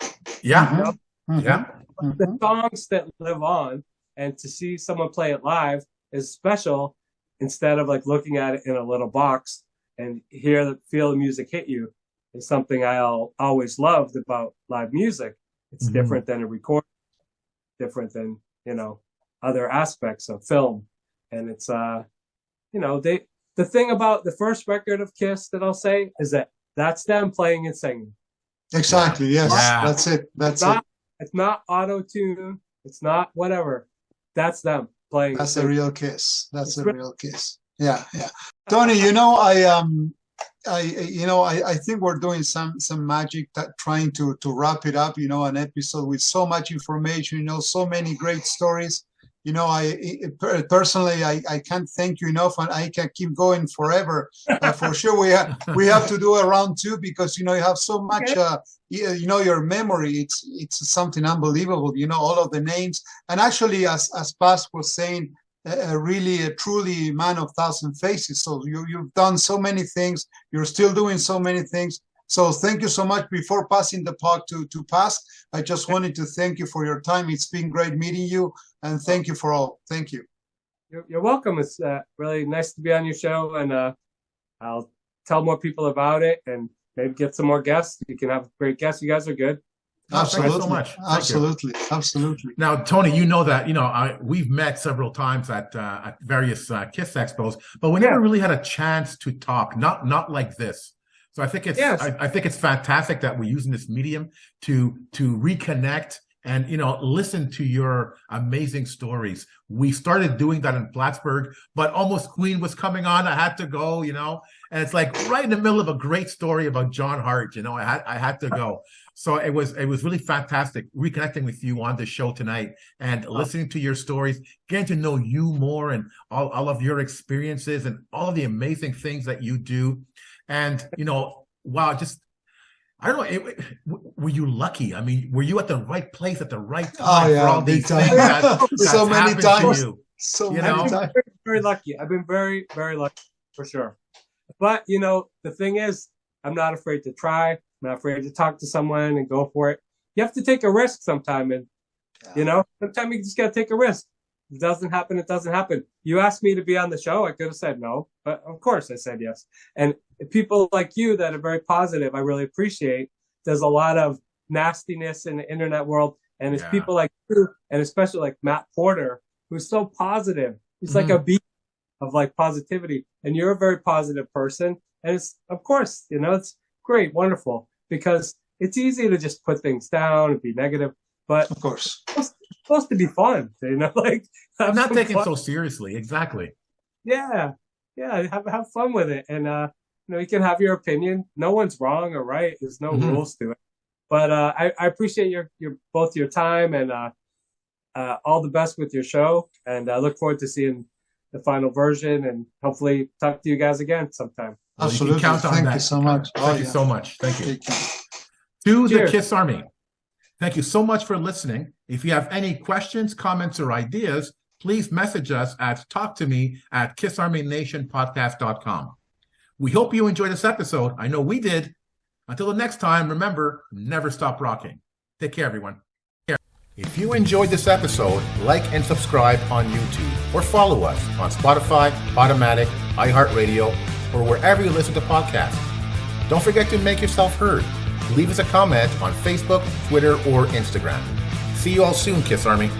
Yeah. You know? Mhm. Yeah. The songs that live on, and to see someone play it live is special. Instead of like looking at it in a little box and feel the music hit you, is something I always loved about live music. It's Mhm. different than a recording, different than other aspects of film, and it's the thing about the first record of Kiss that I'll say is that that's them playing and singing. Exactly. Yes. Yeah. That's it. That's It's it. It's not auto-tune. It's not whatever. That's them playing. That's and a singing. real Kiss. That's It's a real. real Kiss. Yeah. Yeah. Tony, I think we're doing some magic trying to wrap it up. An episode with so much information. So many great stories. Personally, I can't thank you enough, and I can keep going forever. For sure, we have to do a round two because you have so much. Your memory. It's something unbelievable. All of the names, and actually, as Paz was saying, a truly man of thousand faces. So you've done so many things. You're still doing so many things. So thank you so much. Before passing the puck to Paz, I just wanted to thank you for your time. It's been great meeting you, and thank you for all. Thank you. You're welcome. It's really nice to be on your show, and I'll tell more people about it, and maybe get some more guests. You can have great guests. You guys are good. Absolutely. Thank you so much. Thank you. Absolutely. Absolutely. Now, Tony, you know that we've met several times at various Kiss expos, but we never really had a chance to talk. Not like this. So I think it's I think it's fantastic that we're using this medium to reconnect and listen to your amazing stories. We started doing that in Plattsburgh, but Almost Queen was coming on. I had to go, and it's like right in the middle of a great story about John Hart. I had to go. So it was really fantastic reconnecting with you on the show tonight and listening to your stories, getting to know you more and all of your experiences and all of the amazing things that you do. And, wow, I don't know, were you lucky? I mean, were you at the right place at the right time for all these things so many times. So many times. Very, very lucky. I've been very, very lucky for sure. But, the thing is, I'm not afraid to try. I'm not afraid to talk to someone and go for it. You have to take a risk sometime. And, sometimes you just got to take a risk. It doesn't happen. It doesn't happen. You asked me to be on the show. I could have said no, but of course I said yes. And people like you that are very positive, I really appreciate. There's a lot of nastiness in the internet world. And it's people like you, and especially like Matt Porter, who's so positive. He's like a beacon of like positivity. And you're a very positive person. And it's, of course, it's great, wonderful, because it's easy to just put things down and be negative. But of course, it's supposed to be fun, like I'm not taking it so seriously. Exactly. Yeah. Have fun with it, and you can have your opinion. No one's wrong or right. There's no rules to it. But I appreciate your both your time and all the best with your show, and I look forward to seeing the final version and hopefully talk to you guys again sometime. Well, absolutely. Thank you so much. Thank you so much. Thank you. To the Kiss Army. Thank you so much for listening. If you have any questions, comments, or ideas, please message us at talktome@kissarmynationpodcast.com. We hope you enjoyed this episode. I know we did. Until the next time, remember, never stop rocking. Take care, everyone. If you enjoyed this episode, like and subscribe on YouTube or follow us on Spotify, Automatic, iHeartRadio, or wherever you listen to podcasts. Don't forget to make yourself heard. Leave us a comment on Facebook, Twitter, or Instagram. See you all soon, Kiss Army.